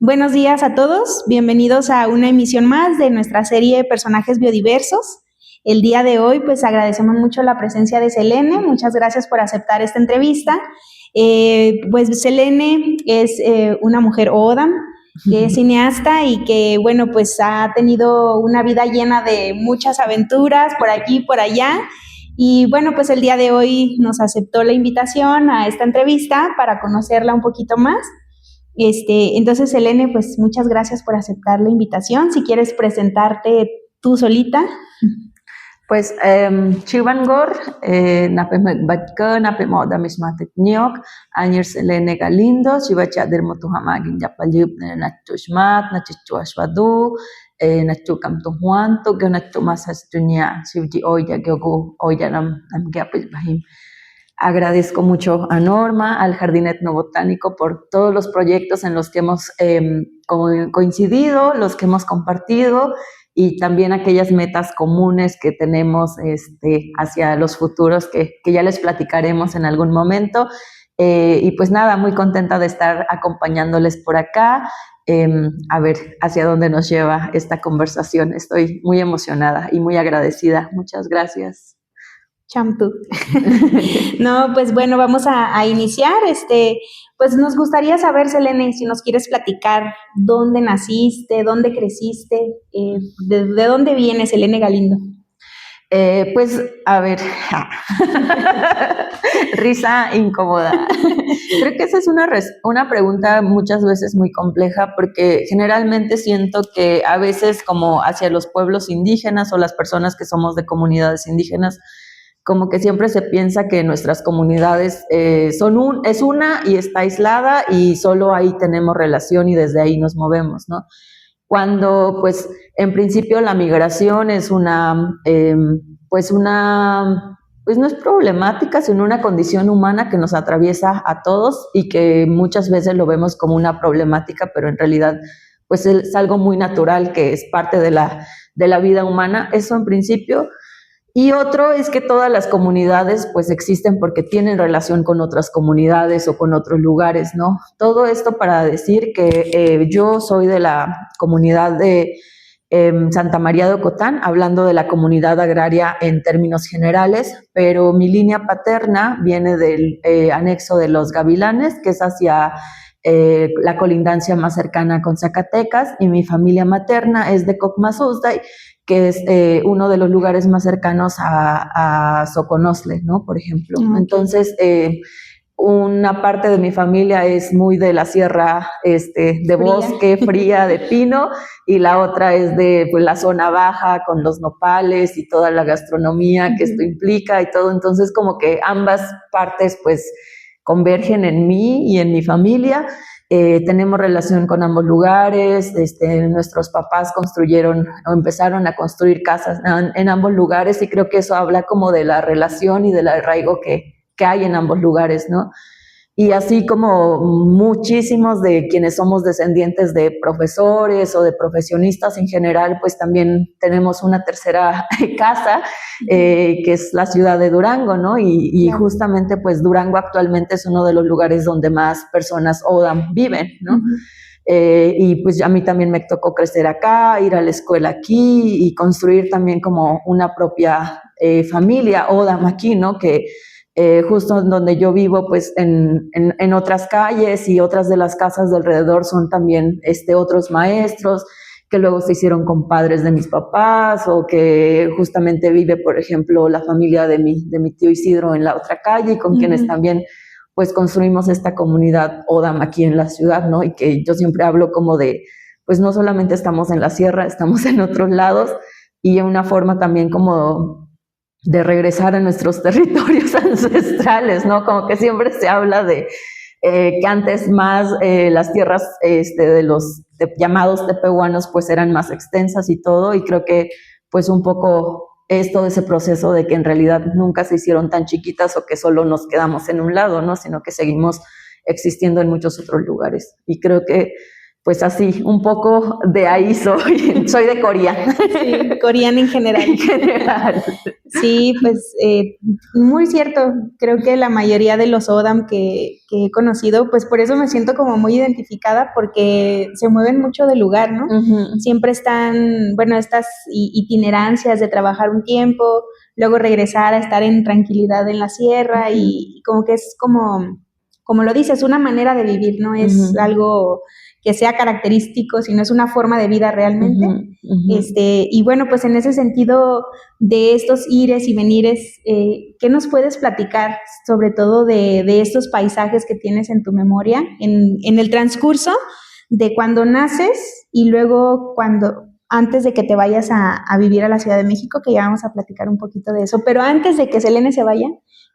Buenos días a todos, bienvenidos a una emisión más de nuestra serie Personajes Biodiversos. El día de hoy pues agradecemos mucho la presencia de Selene, muchas gracias por aceptar esta entrevista. Pues Selene es una mujer ODAM, que es cineasta y que bueno pues ha tenido una vida llena de muchas aventuras por aquí y por allá. Y bueno, pues el día de hoy nos aceptó la invitación a esta entrevista para conocerla un poquito más. Entonces, Selene, pues muchas gracias por aceptar la invitación. Si quieres presentarte tú solita. Pues Chivangor, nape batka, nape moda mismatet nyok, anir Selene Galindo, chivacha der motuhamagin japalip nachushmat, nachuashwadu, nachukam tuhuan, to nachu masas dunia, chivji oya gyogu oya nam gyapil bahim. Agradezco mucho a Norma, al Jardín Etnobotánico por todos los proyectos en los que hemos coincidido, los que hemos compartido y también aquellas metas comunes que tenemos hacia los futuros que ya les platicaremos en algún momento. Y pues nada, muy contenta de estar acompañándoles por acá, a ver hacia dónde nos lleva esta conversación. Estoy muy emocionada y muy agradecida. Muchas gracias. Chamtu. No, pues bueno, vamos a iniciar. Pues nos gustaría saber, Selene, si nos quieres platicar dónde naciste, dónde creciste, de dónde viene Selene Galindo. Pues, a ver, risa incómoda. Creo que esa es una pregunta muchas veces muy compleja porque generalmente siento que a veces como hacia los pueblos indígenas o las personas que somos de comunidades indígenas, como que siempre se piensa que nuestras comunidades es una y está aislada y solo ahí tenemos relación y desde ahí nos movemos, ¿no? Cuando, pues, en principio la migración es pues no es problemática, sino una condición humana que nos atraviesa a todos y que muchas veces lo vemos como una problemática, pero en realidad, pues, es algo muy natural que es parte de la vida humana. Eso en principio. Y otro es que todas las comunidades pues existen porque tienen relación con otras comunidades o con otros lugares, ¿no? Todo esto para decir que yo soy de la comunidad de Santa María de Ocotán, hablando de la comunidad agraria en términos generales, pero mi línea paterna viene del anexo de Los Gavilanes, que es hacia la colindancia más cercana con Zacatecas, y mi familia materna es de Cocmazuzday, que es uno de los lugares más cercanos a Soconostle, ¿no? Por ejemplo. Okay. Entonces, una parte de mi familia es muy de la sierra de bosque, fría, de pino, y la otra es de pues, la zona baja, con los nopales y toda la gastronomía que esto implica y todo. Entonces, como que ambas partes, pues, convergen en mí y en mi familia. Tenemos relación con ambos lugares, nuestros papás construyeron o empezaron a construir casas en ambos lugares y creo que eso habla como de la relación y del arraigo que hay en ambos lugares, ¿no? Y así como muchísimos de quienes somos descendientes de profesores o de profesionistas en general, pues también tenemos una tercera casa, que es la ciudad de Durango, ¿no? Y claro. Justamente pues Durango actualmente es uno de los lugares donde más personas ODAM viven, ¿no? Y pues a mí también me tocó crecer acá, ir a la escuela aquí y construir también como una propia familia ODAM aquí, ¿no? Que justo donde yo vivo, pues en otras calles y otras de las casas de alrededor son también otros maestros que luego se hicieron compadres de mis papás o que justamente vive, por ejemplo, la familia de mi tío Isidro en la otra calle y con quienes también pues construimos esta comunidad ODAM aquí en la ciudad, ¿no? Y que yo siempre hablo como de, pues no solamente estamos en la sierra, estamos en otros lados y una forma también como de regresar a nuestros territorios ancestrales, ¿no? Como que siempre se habla de que antes más las tierras de los llamados tepehuanos pues eran más extensas y todo, y creo que pues un poco es todo ese proceso de que en realidad nunca se hicieron tan chiquitas o que solo nos quedamos en un lado, ¿no? Sino que seguimos existiendo en muchos otros lugares. Y creo que pues así, un poco de ahí soy de Corea. Sí, coreana en general. En general. Sí, pues muy cierto. Creo que la mayoría de los Odam que he conocido, pues por eso me siento como muy identificada, porque se mueven mucho de lugar, ¿no? Uh-huh. Siempre están, bueno, estas itinerancias de trabajar un tiempo, luego regresar a estar en tranquilidad en la sierra, Uh-huh. y como que es como lo dices, una manera de vivir, no es Uh-huh. algo que sea característico, sino es una forma de vida realmente. Uh-huh. Uh-huh. Y bueno, pues en ese sentido de estos ires y venires, ¿qué nos puedes platicar sobre todo de estos paisajes que tienes en tu memoria en el transcurso de cuando naces y luego antes de que te vayas a vivir a la Ciudad de México, que ya vamos a platicar un poquito de eso, pero antes de que Selene se vaya,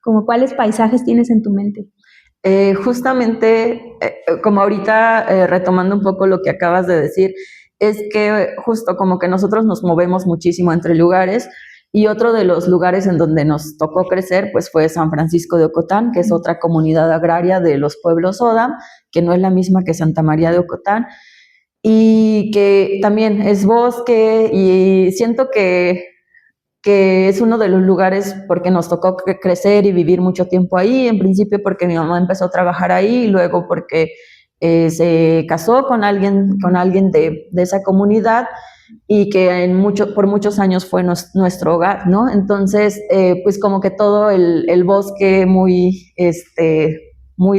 como cuáles paisajes tienes en tu mente? Justamente, como ahorita retomando un poco lo que acabas de decir, es que justo como que nosotros nos movemos muchísimo entre lugares, y otro de los lugares en donde nos tocó crecer pues fue San Francisco de Ocotán, que es otra comunidad agraria de los pueblos Odam, que no es la misma que Santa María de Ocotán, y que también es bosque, y siento que es uno de los lugares porque nos tocó crecer y vivir mucho tiempo ahí, en principio porque mi mamá empezó a trabajar ahí, y luego porque se casó con alguien de esa comunidad, y que por muchos años fue nuestro hogar, ¿no? Entonces, pues como que todo el bosque muy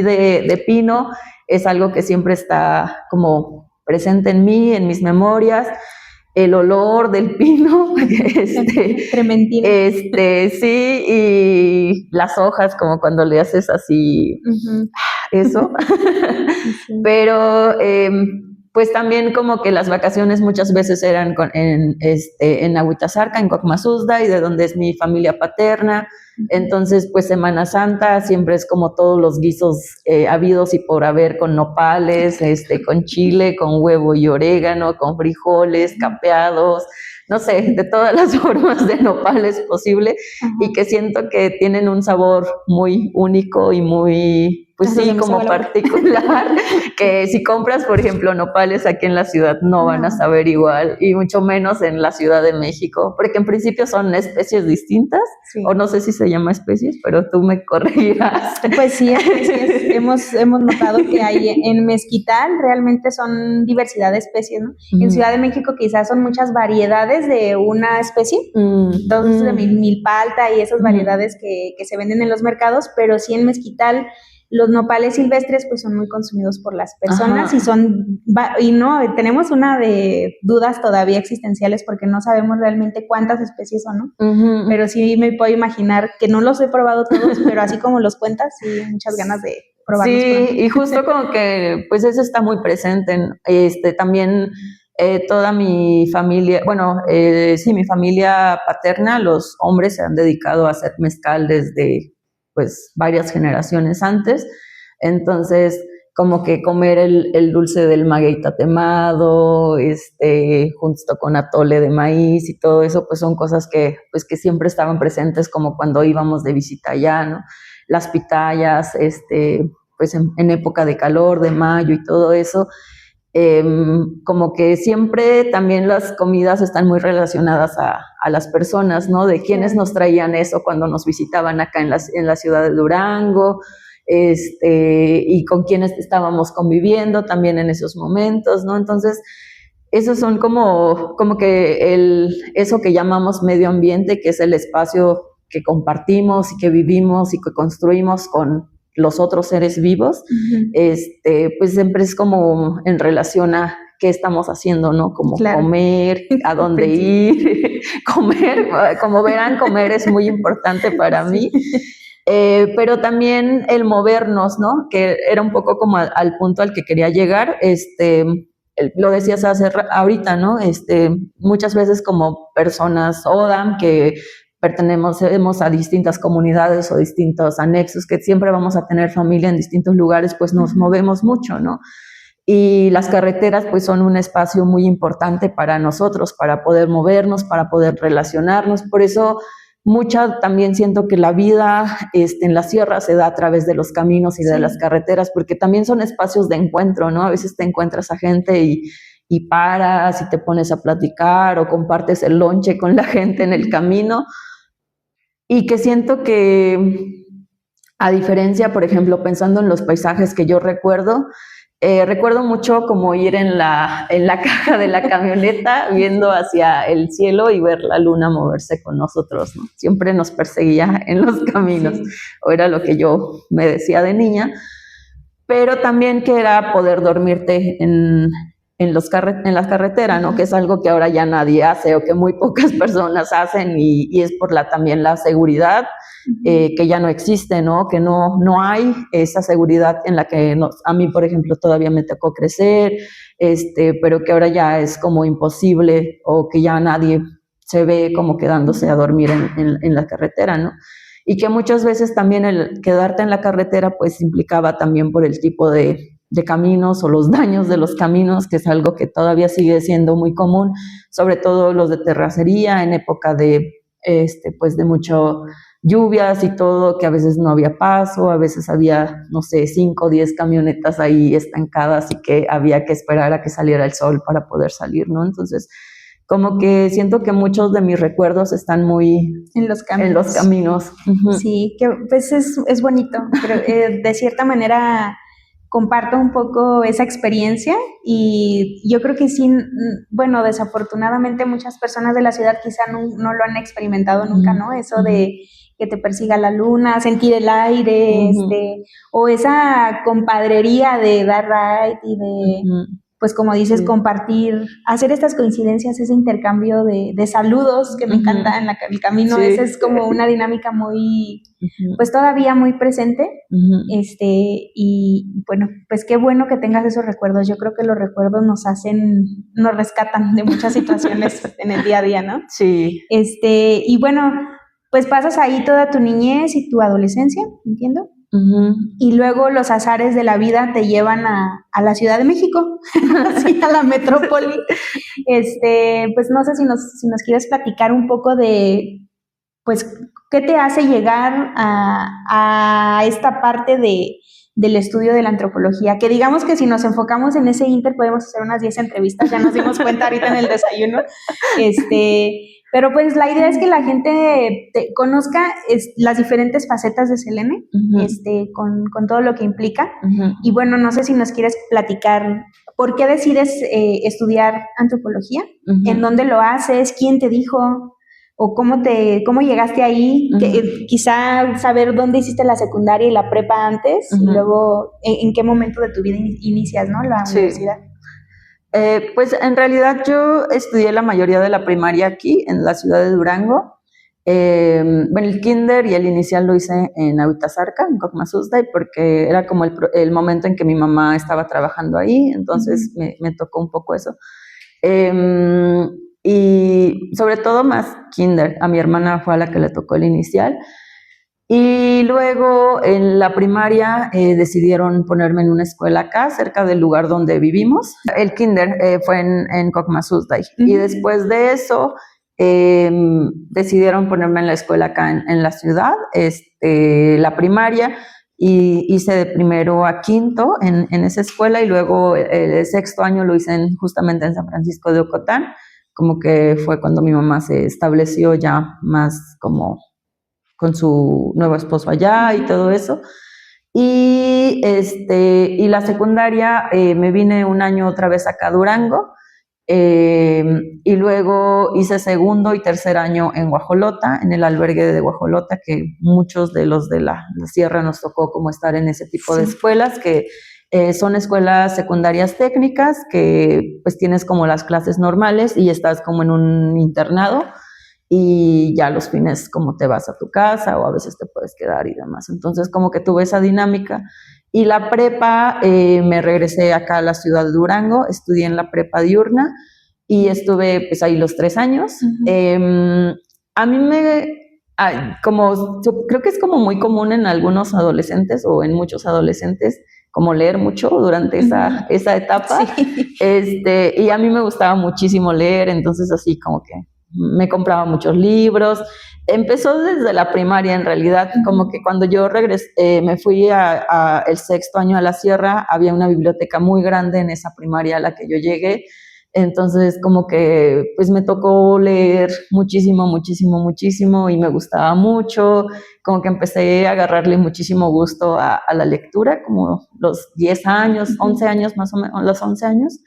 de pino es algo que siempre está como presente en mí, en mis memorias. El olor del pino, Trementina. Sí, y las hojas, como cuando le haces así, uh-huh, eso. Sí. Pero pues también como que las vacaciones muchas veces eran en Aguitazarca, en Cocmazuzda, y de donde es mi familia paterna. Entonces, pues Semana Santa siempre es como todos los guisos habidos y por haber, con nopales, con chile, con huevo y orégano, con frijoles capeados, no sé, de todas las formas de nopales posible. Uh-huh. Y que siento que tienen un sabor muy único y muy, pues sí, como particular, que si compras, por ejemplo, nopales aquí en la ciudad no van a saber igual, y mucho menos en la Ciudad de México, porque en principio son especies distintas, sí. O no sé si se llama especies, pero tú me corregirás. Pues sí, hemos notado que hay en mezquital realmente son diversidad de especies, ¿no? Uh-huh. En Ciudad de México quizás son muchas variedades de una especie, entonces de milpalta y esas variedades que se venden en los mercados, pero sí en mezquital los nopales silvestres pues son muy consumidos por las personas. Ajá. y no, tenemos una de dudas todavía existenciales porque no sabemos realmente cuántas especies son, ¿no? Uh-huh. Pero sí me puedo imaginar que no los he probado todos, pero así como los cuentas, sí, muchas ganas de probarlos. Sí, y justo como que pues eso está muy presente. También toda mi familia, sí, mi familia paterna, los hombres se han dedicado a hacer mezcal desde pues varias generaciones antes. Entonces, como que comer el dulce del maguey tatemado, junto con atole de maíz y todo eso, pues son cosas que siempre estaban presentes, como cuando íbamos de visita allá, ¿no? Las pitayas, pues en época de calor, de mayo y todo eso. Como que siempre también las comidas están muy relacionadas a las personas, ¿no? De quienes nos traían eso cuando nos visitaban acá en la ciudad de Durango, y con quienes estábamos conviviendo también en esos momentos, ¿no? Entonces, esos son como que eso que llamamos medio ambiente, que es el espacio que compartimos y que vivimos y que construimos con los otros seres vivos. Uh-huh. Pues siempre es como en relación a qué estamos haciendo, ¿no? Como claro. Comer, a dónde ir, comer. Como verán, comer es muy importante para mí. Pero también el movernos, ¿no? Que era un poco como al punto al que quería llegar. Lo decías ahorita, ¿no? Muchas veces como personas Odam que pertenecemos a distintas comunidades o distintos anexos, que siempre vamos a tener familia en distintos lugares, pues nos movemos mucho, ¿no? Y las carreteras pues son un espacio muy importante para nosotros, para poder movernos, para poder relacionarnos. Por eso mucha también siento que la vida en la sierra se da a través de los caminos y de las carreteras, porque también son espacios de encuentro, ¿no? A veces te encuentras a gente y paras y te pones a platicar o compartes el lonche con la gente en el camino, y que siento que, a diferencia, por ejemplo, pensando en los paisajes que yo recuerdo mucho como ir en la caja de la camioneta viendo hacia el cielo y ver la luna moverse con nosotros, ¿no? Siempre nos perseguía en los caminos, o era lo que yo me decía de niña, pero también que era poder dormirte en la carretera, ¿no? Que es algo que ahora ya nadie hace o que muy pocas personas hacen, y es por también la seguridad que ya no existe, ¿no? Que no hay esa seguridad en la que a mí, por ejemplo, todavía me tocó crecer, pero que ahora ya es como imposible, o que ya nadie se ve como quedándose a dormir en la carretera, ¿no? Y que muchas veces también el quedarte en la carretera pues implicaba también por el tipo de caminos o los daños de los caminos, que es algo que todavía sigue siendo muy común, sobre todo los de terracería en época de pues de mucho lluvias y todo, que a veces no había paso, a veces había, no sé, 5 o 10 camionetas ahí estancadas y que había que esperar a que saliera el sol para poder salir, ¿no? Entonces, como que siento que muchos de mis recuerdos están muy en los caminos. Uh-huh. Sí, que pues es bonito, pero de cierta manera comparto un poco esa experiencia, y yo creo que sí, bueno, desafortunadamente muchas personas de la ciudad quizá no lo han experimentado nunca, ¿no? Eso de que te persiga la luna, sentir el aire, o esa compadrería de dar ride y de, pues como dices, compartir, hacer estas coincidencias, ese intercambio de saludos que me encanta en el camino. Esa es como una dinámica muy, pues todavía muy presente, y bueno, pues qué bueno que tengas esos recuerdos. Yo creo que los recuerdos nos rescatan de muchas situaciones en el día a día, ¿no? Sí. Y bueno, pues pasas ahí toda tu niñez y tu adolescencia, ¿entiendo? Y luego los azares de la vida te llevan a la Ciudad de México, así, a la metrópoli. Pues no sé si nos quieres platicar un poco de, pues, ¿qué te hace llegar a esta parte del estudio de la antropología? Que digamos que si nos enfocamos en ese inter podemos hacer unas 10 entrevistas, ya nos dimos cuenta ahorita en el desayuno. Pero pues la idea es que la gente conozca las diferentes facetas de Selene, con todo lo que implica. Y bueno, no sé si nos quieres platicar por qué decides estudiar antropología, en dónde lo haces, quién te dijo, o cómo llegaste ahí, quizá saber dónde hiciste la secundaria y la prepa antes, y luego en qué momento de tu vida inicias, ¿no? La universidad. Pues en realidad yo estudié la mayoría de la primaria aquí, en la ciudad de Durango. Bueno, el kinder y el inicial lo hice en Autazarca, en Cocmazuzday, porque era como el momento en que mi mamá estaba trabajando ahí, entonces me tocó un poco eso. Y sobre todo más kinder, a mi hermana fue a la que le tocó el inicial. Y luego en la primaria decidieron ponerme en una escuela acá, cerca del lugar donde vivimos. El kinder fue en Cocmazuzday. Y después de eso decidieron ponerme en la escuela acá en la ciudad, la primaria, y hice de primero a quinto en esa escuela, y luego el sexto año lo hice justamente en San Francisco de Ocotán, como que fue cuando mi mamá se estableció ya más como con su nuevo esposo allá y todo eso. Y la secundaria me vine un año otra vez acá a Durango, y luego hice segundo y tercer año en Guajolota, en el albergue de Guajolota, que muchos de los de la sierra nos tocó como estar en ese tipo de escuelas, que son escuelas secundarias técnicas, que pues tienes como las clases normales y estás como en un internado, y ya los fines como te vas a tu casa o a veces te puedes quedar y demás. Entonces como que tuve esa dinámica. Y la prepa, me regresé acá a la ciudad de Durango, estudié en la prepa diurna y estuve pues ahí los 3 años. A mí creo que es como muy común en algunos adolescentes o en muchos adolescentes como leer mucho durante esa etapa. Y a mí me gustaba muchísimo leer, entonces así como que me compraba muchos libros, empezó desde la primaria en realidad, como que cuando yo regresé, me fui a el 6º año a la sierra, había una biblioteca muy grande en esa primaria a la que yo llegué, entonces como que pues me tocó leer muchísimo, muchísimo, muchísimo y me gustaba mucho, como que empecé a agarrarle muchísimo gusto a la lectura, como los 10 años, 11 años más o menos, los 11 años,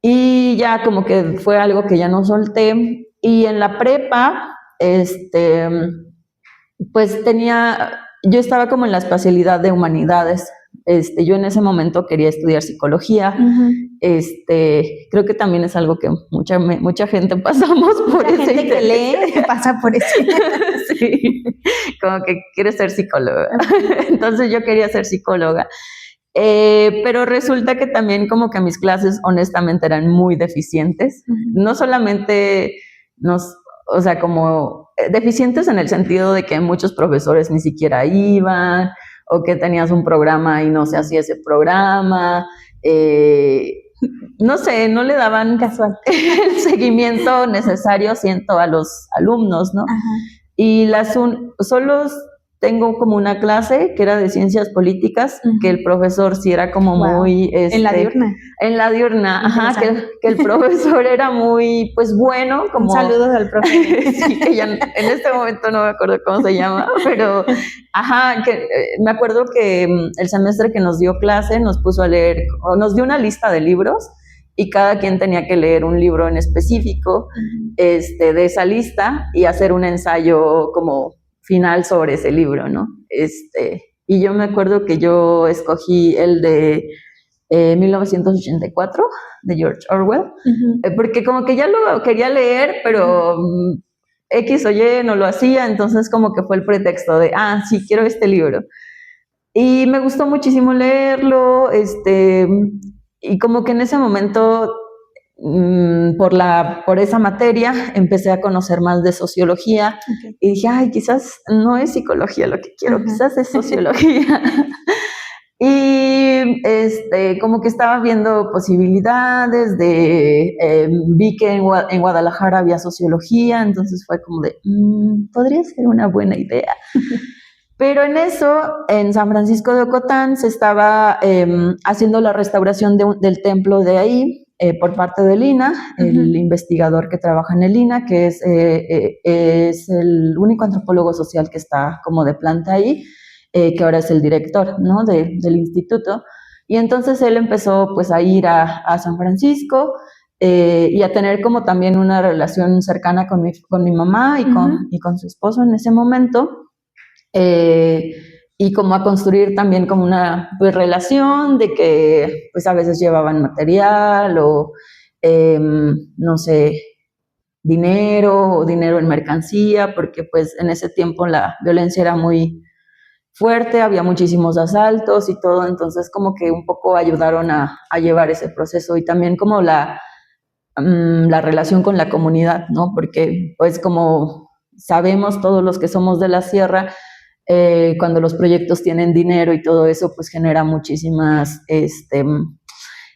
y ya como que fue algo que ya no solté, y en la prepa, pues yo estaba como en la especialidad de humanidades. Yo en ese momento quería estudiar psicología. Creo que también es algo que mucha gente pasamos por eso. Mucha gente que lee que pasa por eso. Sí, como que quiere ser psicóloga. Entonces yo quería ser psicóloga. Pero resulta que también como que mis clases honestamente eran muy deficientes. No solamente o sea, como deficientes en el sentido de que muchos profesores ni siquiera iban, o que tenías un programa y no se hacía ese programa, no sé, no le daban el seguimiento necesario, siento, a los alumnos, ¿no? Ajá. Y solo tengo como una clase que era de ciencias políticas, que el profesor sí era como muy... en la diurna. En la diurna, ajá, que el profesor era muy, pues bueno, como... Un saludo al profe. Sí, que ya en este momento no me acuerdo cómo se llama, pero, ajá, que me acuerdo que el semestre que nos dio clase nos puso a leer, o nos dio una lista de libros, y cada quien tenía que leer un libro en específico, de esa lista, y hacer un ensayo como final sobre ese libro, ¿no? Y yo me acuerdo que yo escogí el de 1984, de George Orwell, porque como que ya lo quería leer, pero X o Y no lo hacía, entonces como que fue el pretexto de, sí, quiero este libro. Y me gustó muchísimo leerlo, y como que en ese momento, por esa materia, empecé a conocer más de sociología, y dije, quizás no es psicología lo que quiero, quizás es sociología. Y como que estaba viendo posibilidades vi que en Guadalajara había sociología, entonces fue como de, podría ser una buena idea. Pero en eso, en San Francisco de Ocotán, se estaba haciendo la restauración del templo de ahí, por parte del INAH, el investigador que trabaja en el INAH, que es el único antropólogo social que está como de planta ahí, que ahora es el director, ¿no? del instituto. Y entonces él empezó pues a ir a San Francisco y a tener como también una relación cercana con mi mamá y con su esposo en ese momento. Y como a construir también como una pues, relación de que pues a veces llevaban material o no sé, dinero en mercancía, porque pues en ese tiempo la violencia era muy fuerte, había muchísimos asaltos y todo, entonces como que un poco ayudaron a llevar ese proceso y también como la relación con la comunidad, ¿no? Porque pues como sabemos todos los que somos de la sierra, cuando los proyectos tienen dinero y todo eso, pues genera muchísimas,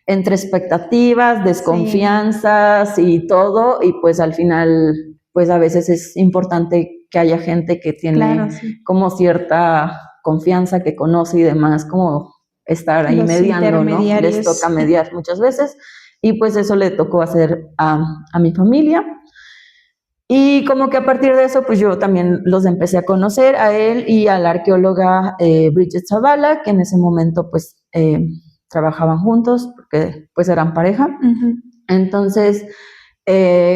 entre expectativas, desconfianzas y todo, y pues al final, pues a veces es importante que haya gente que tiene como cierta confianza, que conoce y demás, como estar ahí mediando, ¿no? Les toca mediar muchas veces, y pues eso le tocó hacer a mi familia. Y como que a partir de eso, pues yo también los empecé a conocer a él y a la arqueóloga Bridget Zavala, que en ese momento pues trabajaban juntos porque pues eran pareja. Entonces,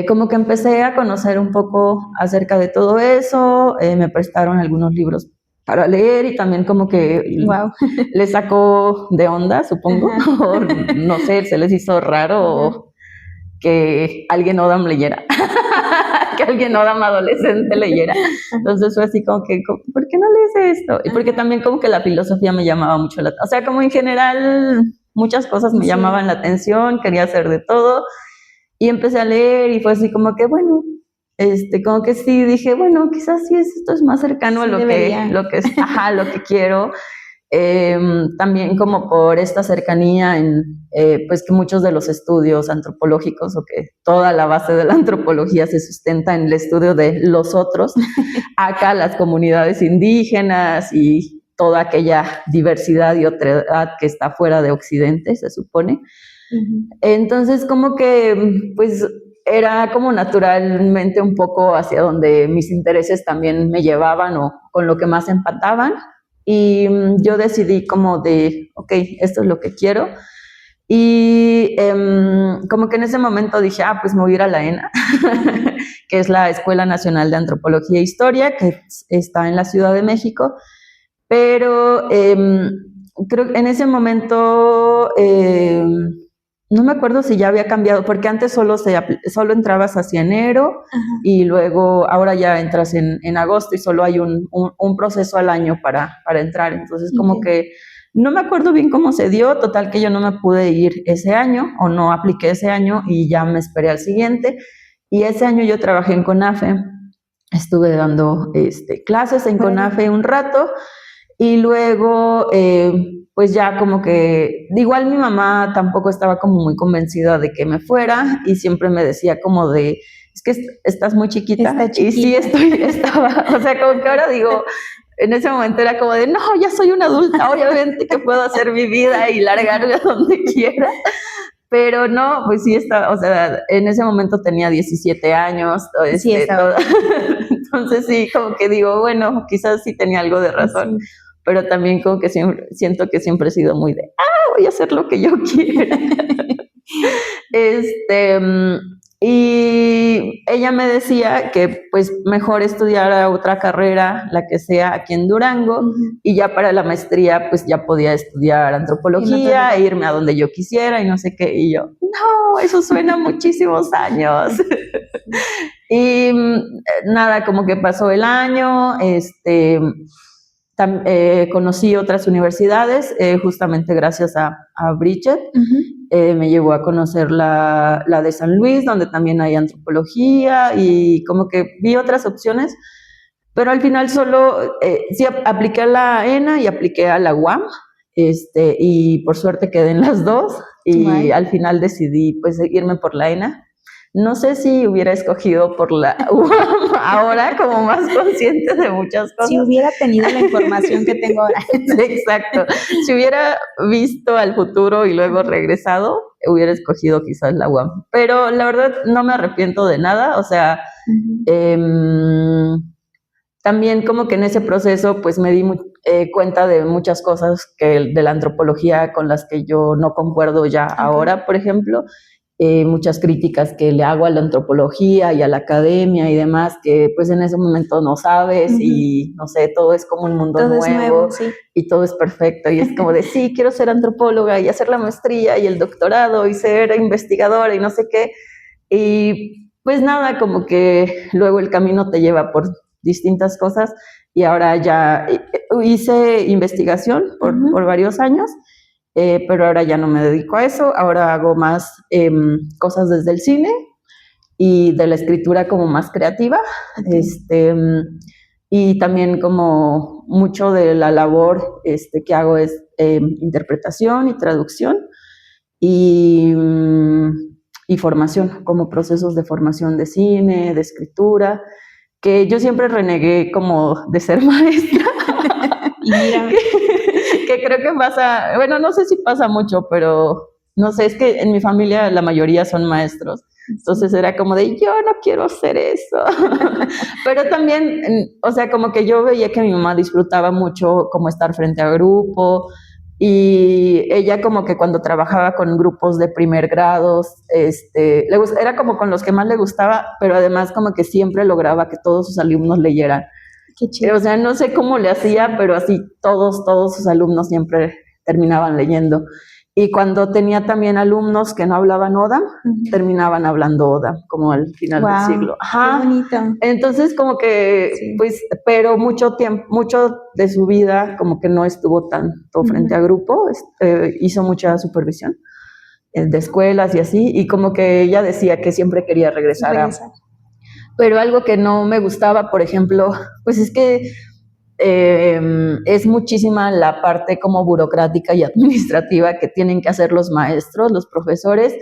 como que empecé a conocer un poco acerca de todo eso, me prestaron algunos libros para leer y también como que les sacó de onda, supongo, o no sé, se les hizo raro que alguien Odam leyera. Que alguien Odam adolescente leyera. Entonces fue así como que, ¿por qué no lees esto? Y porque también como que la filosofía me llamaba mucho la atención. O sea, como en general muchas cosas me llamaban la atención, quería hacer de todo. Y empecé a leer y fue así como que, bueno, como que sí, dije, bueno, quizás sí esto es más cercano a lo que quiero. también como por esta cercanía pues que muchos de los estudios antropológicos o que toda la base de la antropología se sustenta en el estudio de los otros, acá las comunidades indígenas y toda aquella diversidad y otredad que está fuera de Occidente, se supone. Entonces como que pues era como naturalmente un poco hacia donde mis intereses también me llevaban o con lo que más empataban. Y yo decidí como de, ok, esto es lo que quiero. Y como que en ese momento dije, pues me voy a ir a la ENA, que es la Escuela Nacional de Antropología e Historia, que está en la Ciudad de México. Pero creo que en ese momento, no me acuerdo si ya había cambiado, porque antes solo entrabas hacia enero. Ajá. Y luego ahora ya entras en agosto y solo hay un proceso al año para entrar. Entonces como que no me acuerdo bien cómo se dio, total que yo no me pude ir ese año o no apliqué ese año y ya me esperé al siguiente. Y ese año yo trabajé en CONAFE, estuve dando clases en CONAFE un rato. Y luego, pues ya como que, igual mi mamá tampoco estaba como muy convencida de que me fuera y siempre me decía como de, es que estás muy chiquita. Está chiquita. Y sí estaba, o sea, como que ahora digo, en ese momento era como de, no, ya soy una adulta, obviamente que puedo hacer mi vida y largarme a donde quiera. Pero no, pues sí estaba, o sea, en ese momento tenía 17 años. Sí, estaba. Entonces sí, como que digo, bueno, quizás sí tenía algo de razón. Sí. Pero también como que siento que siempre he sido muy de, voy a hacer lo que yo quiera. Y ella me decía que pues mejor estudiara otra carrera, la que sea, aquí en Durango, y ya para la maestría pues ya podía estudiar antropología e irme a donde yo quisiera y no sé qué. Y yo, no, eso suena muchísimos años. Y nada, como que pasó el año, conocí otras universidades, justamente gracias a Bridget. Me llevó a conocer la de San Luis, donde también hay antropología, y como que vi otras opciones, pero al final solo sí apliqué a la ENA y apliqué a la UAM, y por suerte quedé en las dos, y al final decidí pues irme por la ENA. No sé si hubiera escogido por la UAM ahora, como más consciente de muchas cosas. Si hubiera tenido la información que tengo ahora. Exacto. Si hubiera visto al futuro y luego regresado, hubiera escogido quizás la UAM. Pero la verdad no me arrepiento de nada. O sea, también como que en ese proceso pues me di cuenta de muchas cosas de la antropología con las que yo no concuerdo ya ahora, por ejemplo. Muchas críticas que le hago a la antropología y a la academia y demás, que pues en ese momento no sabes y no sé, todo es como un mundo nuevo, sí. Y todo es perfecto y es como de sí, quiero ser antropóloga y hacer la maestría y el doctorado y ser investigadora y no sé qué, y pues nada, como que luego el camino te lleva por distintas cosas y ahora ya hice investigación por varios años. Pero ahora ya no me dedico a eso, ahora hago más cosas desde el cine y de la escritura como más creativa, y también como mucho de la labor que hago es interpretación y traducción y formación, como procesos de formación de cine, de escritura, que yo siempre renegué como de ser maestra. Y mira, que creo que pasa, bueno, no sé si pasa mucho, pero no sé, es que en mi familia la mayoría son maestros, entonces era como de, yo no quiero hacer eso. Pero también, o sea, como que yo veía que mi mamá disfrutaba mucho como estar frente a grupo, y ella como que cuando trabajaba con grupos de primer grado, era como con los que más le gustaba, pero además como que siempre lograba que todos sus alumnos leyeran. Qué chido. O sea, no sé cómo le hacía, pero así todos sus alumnos siempre terminaban leyendo. Y cuando tenía también alumnos que no hablaban Oda, terminaban hablando Oda, como al final del siglo. Ajá. Qué bonito. Entonces, como que, pues, pero mucho de su vida como que no estuvo tanto frente a grupo, hizo mucha supervisión de escuelas y así, y como que ella decía que siempre quería regresar. Pero algo que no me gustaba, por ejemplo, pues es que es muchísima la parte como burocrática y administrativa que tienen que hacer los maestros, los profesores,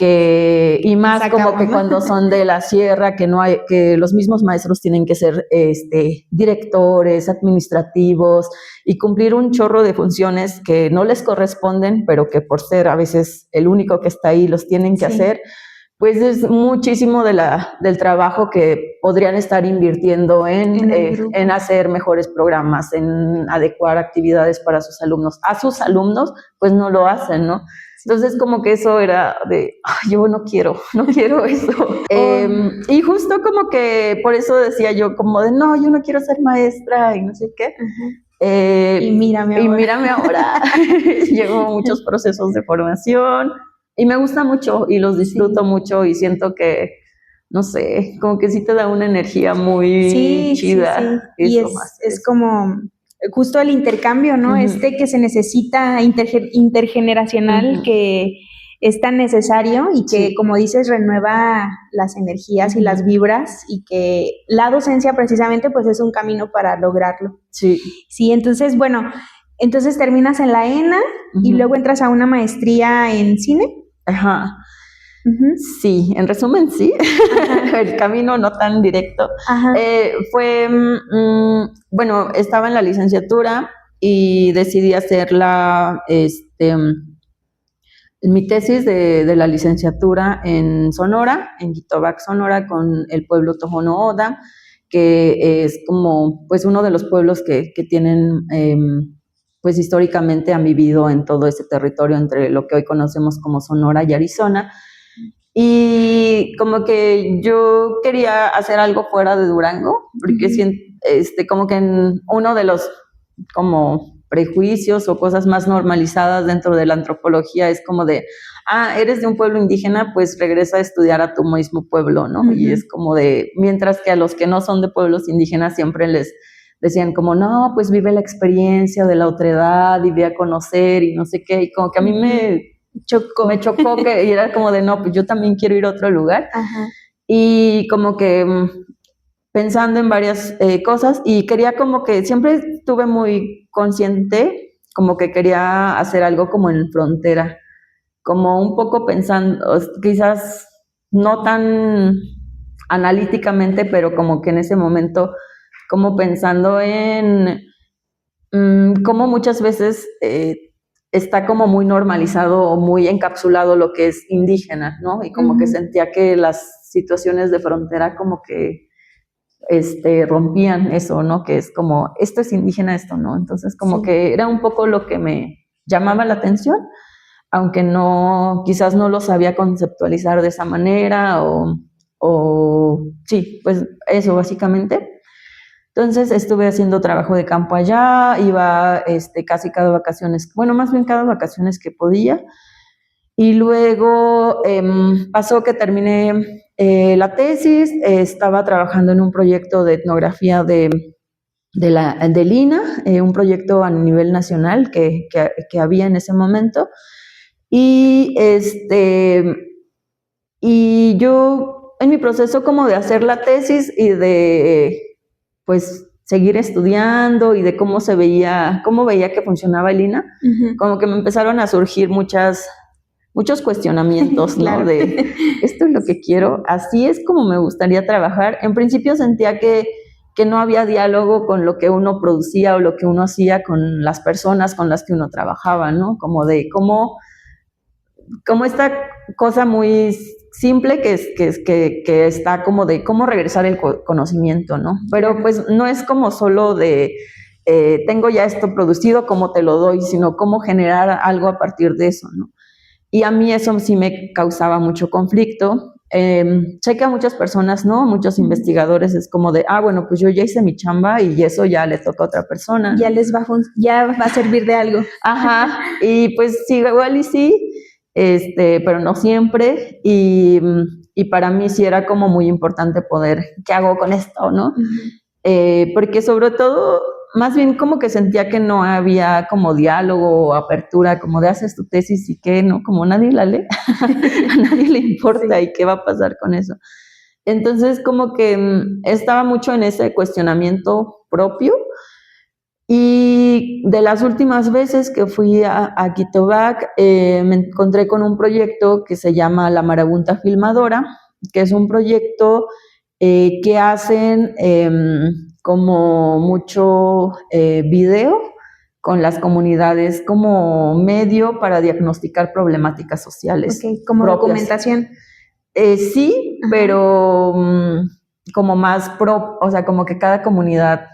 y más como que cuando son de la sierra, que los mismos maestros tienen que ser directores, administrativos y cumplir un chorro de funciones que no les corresponden, pero que por ser a veces el único que está ahí los tienen que hacer. Pues es muchísimo del trabajo que podrían estar invirtiendo en hacer mejores programas, en adecuar actividades para sus alumnos. A sus alumnos, pues no lo hacen, ¿no? Entonces como que eso era yo no quiero eso. Y justo como que por eso decía yo como de, no, yo no quiero ser maestra y no sé qué. Y mírame ahora. Llevo muchos procesos de formación. Y me gusta mucho y los disfruto mucho y siento que, no sé, como que sí te da una energía muy chida. Y es como justo el intercambio, ¿no? Que se necesita intergeneracional, que es tan necesario y que, como dices, renueva las energías y las vibras, y que la docencia precisamente pues es un camino para lograrlo. Sí. Sí, entonces, bueno, terminas en la ENA y luego entras a una maestría en cine. Ajá. Sí, en resumen, sí. El camino no tan directo. Fue, bueno, estaba en la licenciatura y decidí hacer mi tesis de la licenciatura en Sonora, en Quitobac, Sonora, con el pueblo Tohono O'odham, que es como pues uno de los pueblos que tienen pues históricamente han vivido en todo ese territorio entre lo que hoy conocemos como Sonora y Arizona. Y como que yo quería hacer algo fuera de Durango, porque como que en uno de los como prejuicios o cosas más normalizadas dentro de la antropología es como de, eres de un pueblo indígena, pues regresa a estudiar a tu mismo pueblo, ¿no? Y es como de, mientras que a los que no son de pueblos indígenas siempre les decían como, no, pues vive la experiencia de la otredad y ve a conocer y no sé qué, y como que a mí me chocó que y era como de, no, pues yo también quiero ir a otro lugar. Y como que pensando en varias cosas, y quería como que siempre estuve muy consciente, como que quería hacer algo como en frontera, como un poco pensando, quizás no tan analíticamente, pero como que en ese momento como pensando en cómo muchas veces está como muy normalizado o muy encapsulado lo que es indígena, ¿no? Y como que sentía que las situaciones de frontera como que rompían eso, ¿no? Que es como, esto es indígena, esto no. Entonces como que era un poco lo que me llamaba la atención, aunque quizás no lo sabía conceptualizar de esa manera o sí, pues eso básicamente. Entonces estuve haciendo trabajo de campo allá, iba casi cada vacaciones, bueno, más bien cada vacaciones que podía. Y luego pasó que terminé la tesis, estaba trabajando en un proyecto de etnografía del INAH, un proyecto a nivel nacional que había en ese momento. Y yo en mi proceso como de hacer la tesis y de pues seguir estudiando y de cómo veía que funcionaba el INAH, como que me empezaron a surgir muchos cuestionamientos, ¿no? Claro. De esto es lo que quiero, así es como me gustaría trabajar. En principio sentía que no había diálogo con lo que uno producía o lo que uno hacía con las personas con las que uno trabajaba, ¿no? Como de cómo esta cosa muy simple que está como de cómo regresar el conocimiento, ¿no? Pero pues no es como solo de tengo ya esto producido, cómo te lo doy, sino cómo generar algo a partir de eso, ¿no? Y a mí eso sí me causaba mucho conflicto. Sé que a muchas personas, ¿no? Muchos investigadores es como de, bueno, pues yo ya hice mi chamba y eso ya le toca a otra persona. Ya ya va a servir de algo. Ajá, y pues sí, igual y sí, pero no siempre, y para mí sí era como muy importante poder, ¿qué hago con esto, no? Porque sobre todo, más bien como que sentía que no había como diálogo o apertura, como de haces tu tesis y qué, ¿no? Como nadie la lee, a nadie le importa y qué va a pasar con eso. Entonces como que estaba mucho en ese cuestionamiento propio Y de las últimas veces que fui a Quitobac, me encontré con un proyecto que se llama La Marabunta Filmadora, que es un proyecto que hacen como mucho video con las comunidades como medio para diagnosticar problemáticas sociales. Okay, como propias. Documentación. Sí, ajá, pero como más o sea, como que cada comunidad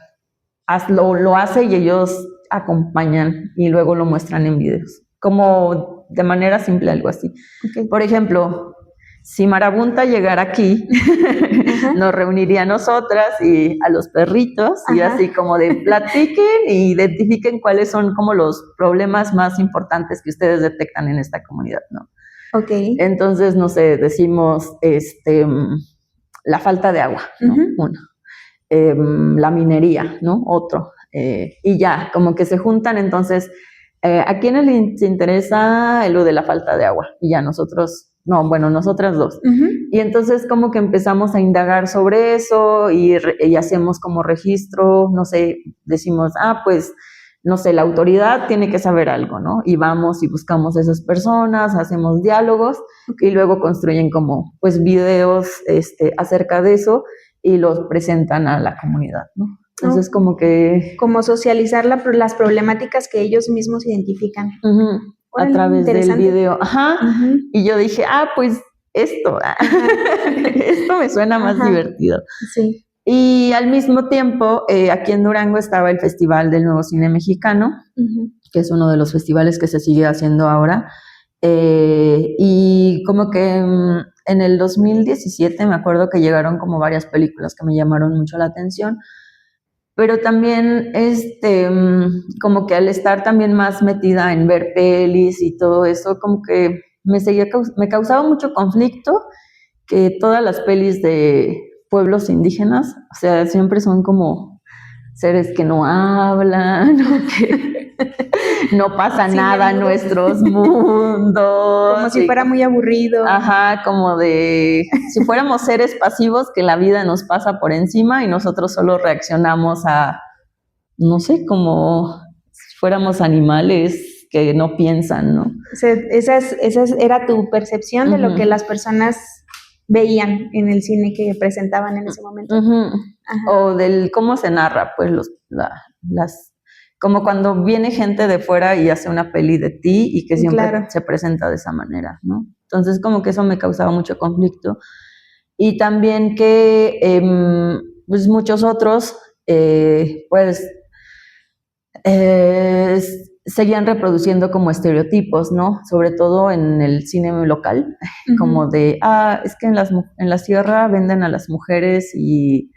lo hace y ellos acompañan y luego lo muestran en videos, como de manera simple, algo así. Okay. Por ejemplo, si Marabunta llegara aquí, nos reuniría a nosotras y a los perritos, ajá, y así como de platiquen e identifiquen cuáles son como los problemas más importantes que ustedes detectan en esta comunidad, ¿no? Okay. Entonces, no sé, decimos la falta de agua, ¿no? Uno. La minería, ¿no? Otro. Y ya, como que se juntan, entonces, ¿a quiénes les interesa lo de la falta de agua? Y ya nosotras dos. Y entonces como que empezamos a indagar sobre eso y hacemos como registro, no sé, decimos, pues, no sé, la autoridad tiene que saber algo, ¿no? Y vamos y buscamos a esas personas, hacemos diálogos y luego construyen como, pues, videos acerca de eso y los presentan a la comunidad, ¿no? Entonces, como que... Como socializar las problemáticas que ellos mismos identifican. A través del video. Ajá. Y yo dije, pues esto. Esto me suena más divertido. Sí. Y al mismo tiempo, aquí en Durango estaba el Festival del Nuevo Cine Mexicano, que es uno de los festivales que se sigue haciendo ahora. Y como que en el 2017 me acuerdo que llegaron como varias películas que me llamaron mucho la atención, pero también como que al estar también más metida en ver pelis y todo eso, como que me causaba mucho conflicto que todas las pelis de pueblos indígenas, o sea, siempre son como seres que no hablan, o que no pasa nada en nuestros mundos. Como si fuera muy aburrido. Ajá, como de si fuéramos seres pasivos que la vida nos pasa por encima y nosotros solo reaccionamos a, no sé, como si fuéramos animales que no piensan, ¿no? O sea, esa era tu percepción de lo que las personas veían en el cine que presentaban en ese momento. O del cómo se narra, pues como cuando viene gente de fuera y hace una peli de ti y que siempre se presenta de esa manera, ¿no? Entonces como que eso me causaba mucho conflicto. Y también que pues muchos otros seguían reproduciendo como estereotipos, ¿no? Sobre todo en el cine local, como de, es que en la sierra venden a las mujeres y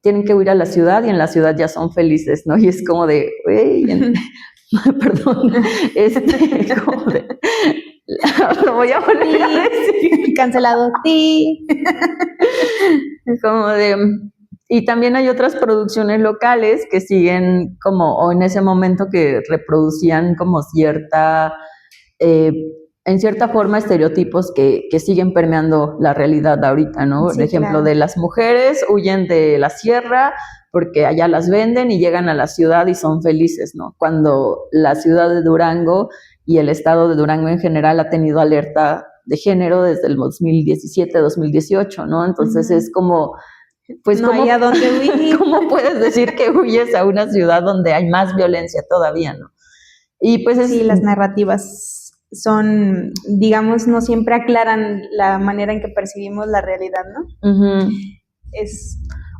tienen que huir a la ciudad y en la ciudad ya son felices, ¿no? Y es como de, perdón, como de, lo voy a volver a decir. Cancelado, sí. Como de, y también hay otras producciones locales que siguen como, o en ese momento que reproducían como en cierta forma estereotipos que siguen permeando la realidad ahorita, ¿no? Sí, por ejemplo, de las mujeres huyen de la sierra porque allá las venden y llegan a la ciudad y son felices, ¿no? Cuando la ciudad de Durango y el estado de Durango en general ha tenido alerta de género desde el 2017, 2018, ¿no? Entonces es como... Pues no hay a dónde huir. ¿Cómo puedes decir que huyes a una ciudad donde hay más violencia todavía, no? Y pues sí, las narrativas son, digamos, no siempre aclaran la manera en que percibimos la realidad, ¿no?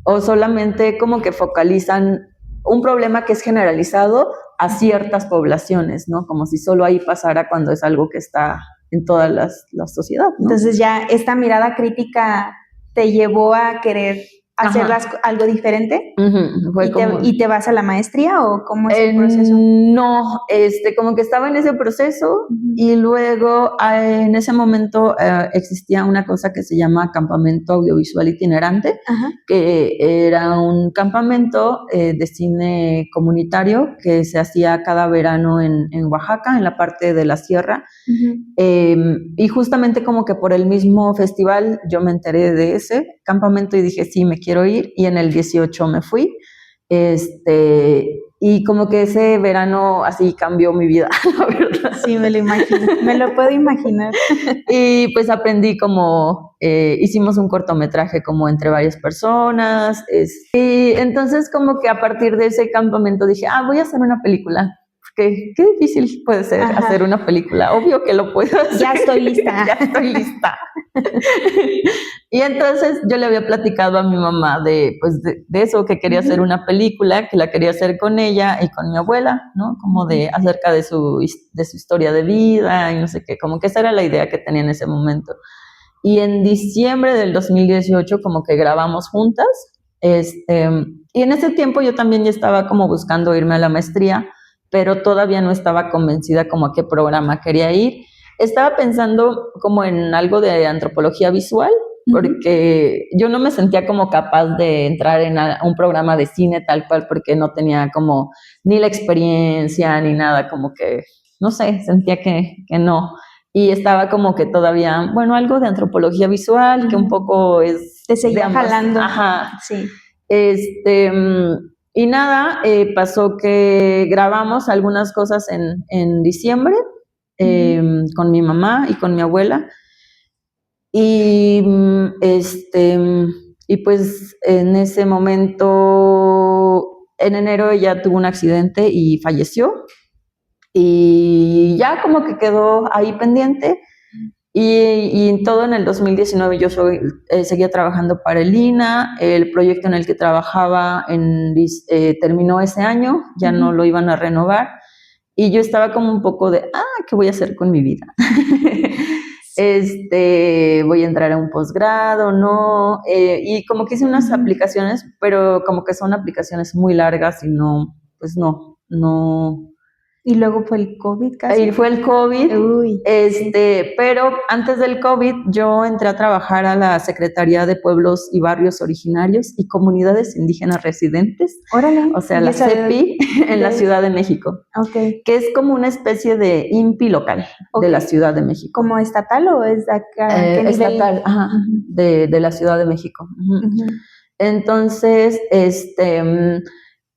O solamente como que focalizan un problema que es generalizado a ciertas poblaciones, ¿no? Como si solo ahí pasara cuando es algo que está en toda la sociedad, ¿no? Entonces ya esta mirada crítica te llevó a querer hacer algo diferente. ¿Y te vas a la maestría o cómo es el proceso? No, como que estaba en ese proceso y luego en ese momento existía una cosa que se llama campamento audiovisual itinerante, que era un campamento de cine comunitario que se hacía cada verano en Oaxaca, en la parte de la sierra. Y justamente como que por el mismo festival yo me enteré de ese campamento y dije, sí, me quiero ir, y en el 18 me fui, Y como que ese verano así cambió mi vida, la verdad. Sí, me lo imagino, me lo puedo imaginar. Y pues aprendí como, hicimos un cortometraje como entre varias personas. Y entonces como que a partir de ese campamento dije, voy a hacer una película. Qué difícil puede ser hacer una película. Obvio que lo puedo hacer. Ya estoy lista. Ya estoy lista. Y entonces yo le había platicado a mi mamá de eso, que quería hacer una película, que la quería hacer con ella y con mi abuela, ¿no? Como acerca de su historia de vida y no sé qué, como que esa era la idea que tenía en ese momento. Y en diciembre del 2018 como que grabamos juntas, y en ese tiempo yo también ya estaba como buscando irme a la maestría, pero todavía no estaba convencida como a qué programa quería ir. Estaba pensando como en algo de antropología visual, porque yo no me sentía como capaz de entrar en un programa de cine tal cual, porque no tenía como ni la experiencia ni nada, como que, no sé, sentía que no. Y estaba como que todavía, bueno, algo de antropología visual, que un poco es... Te seguía jalando. Ajá. Sí. Y nada, pasó que grabamos algunas cosas en diciembre con mi mamá y con mi abuela. Y pues en ese momento, en enero ella tuvo un accidente y falleció. Y ya como que quedó ahí pendiente. Y todo en el 2019 yo seguía trabajando para el INA. El proyecto en el que trabajaba terminó ese año, ya no lo iban a renovar. Y yo estaba como un poco de, ¿qué voy a hacer con mi vida? Voy a entrar a un posgrado, ¿no? Y como que hice unas aplicaciones, pero como que son aplicaciones muy largas y no. Y luego fue el COVID casi. Ahí fue el COVID. Uy. Pero antes del COVID yo entré a trabajar a la Secretaría de Pueblos y Barrios Originarios y Comunidades Indígenas Residentes. Órale. O sea, la CEPI en la Ciudad de México. Okay. Que es como una especie de INPI local de la Ciudad de México. ¿Como estatal o es de acá? Estatal, de la Ciudad de México. Entonces,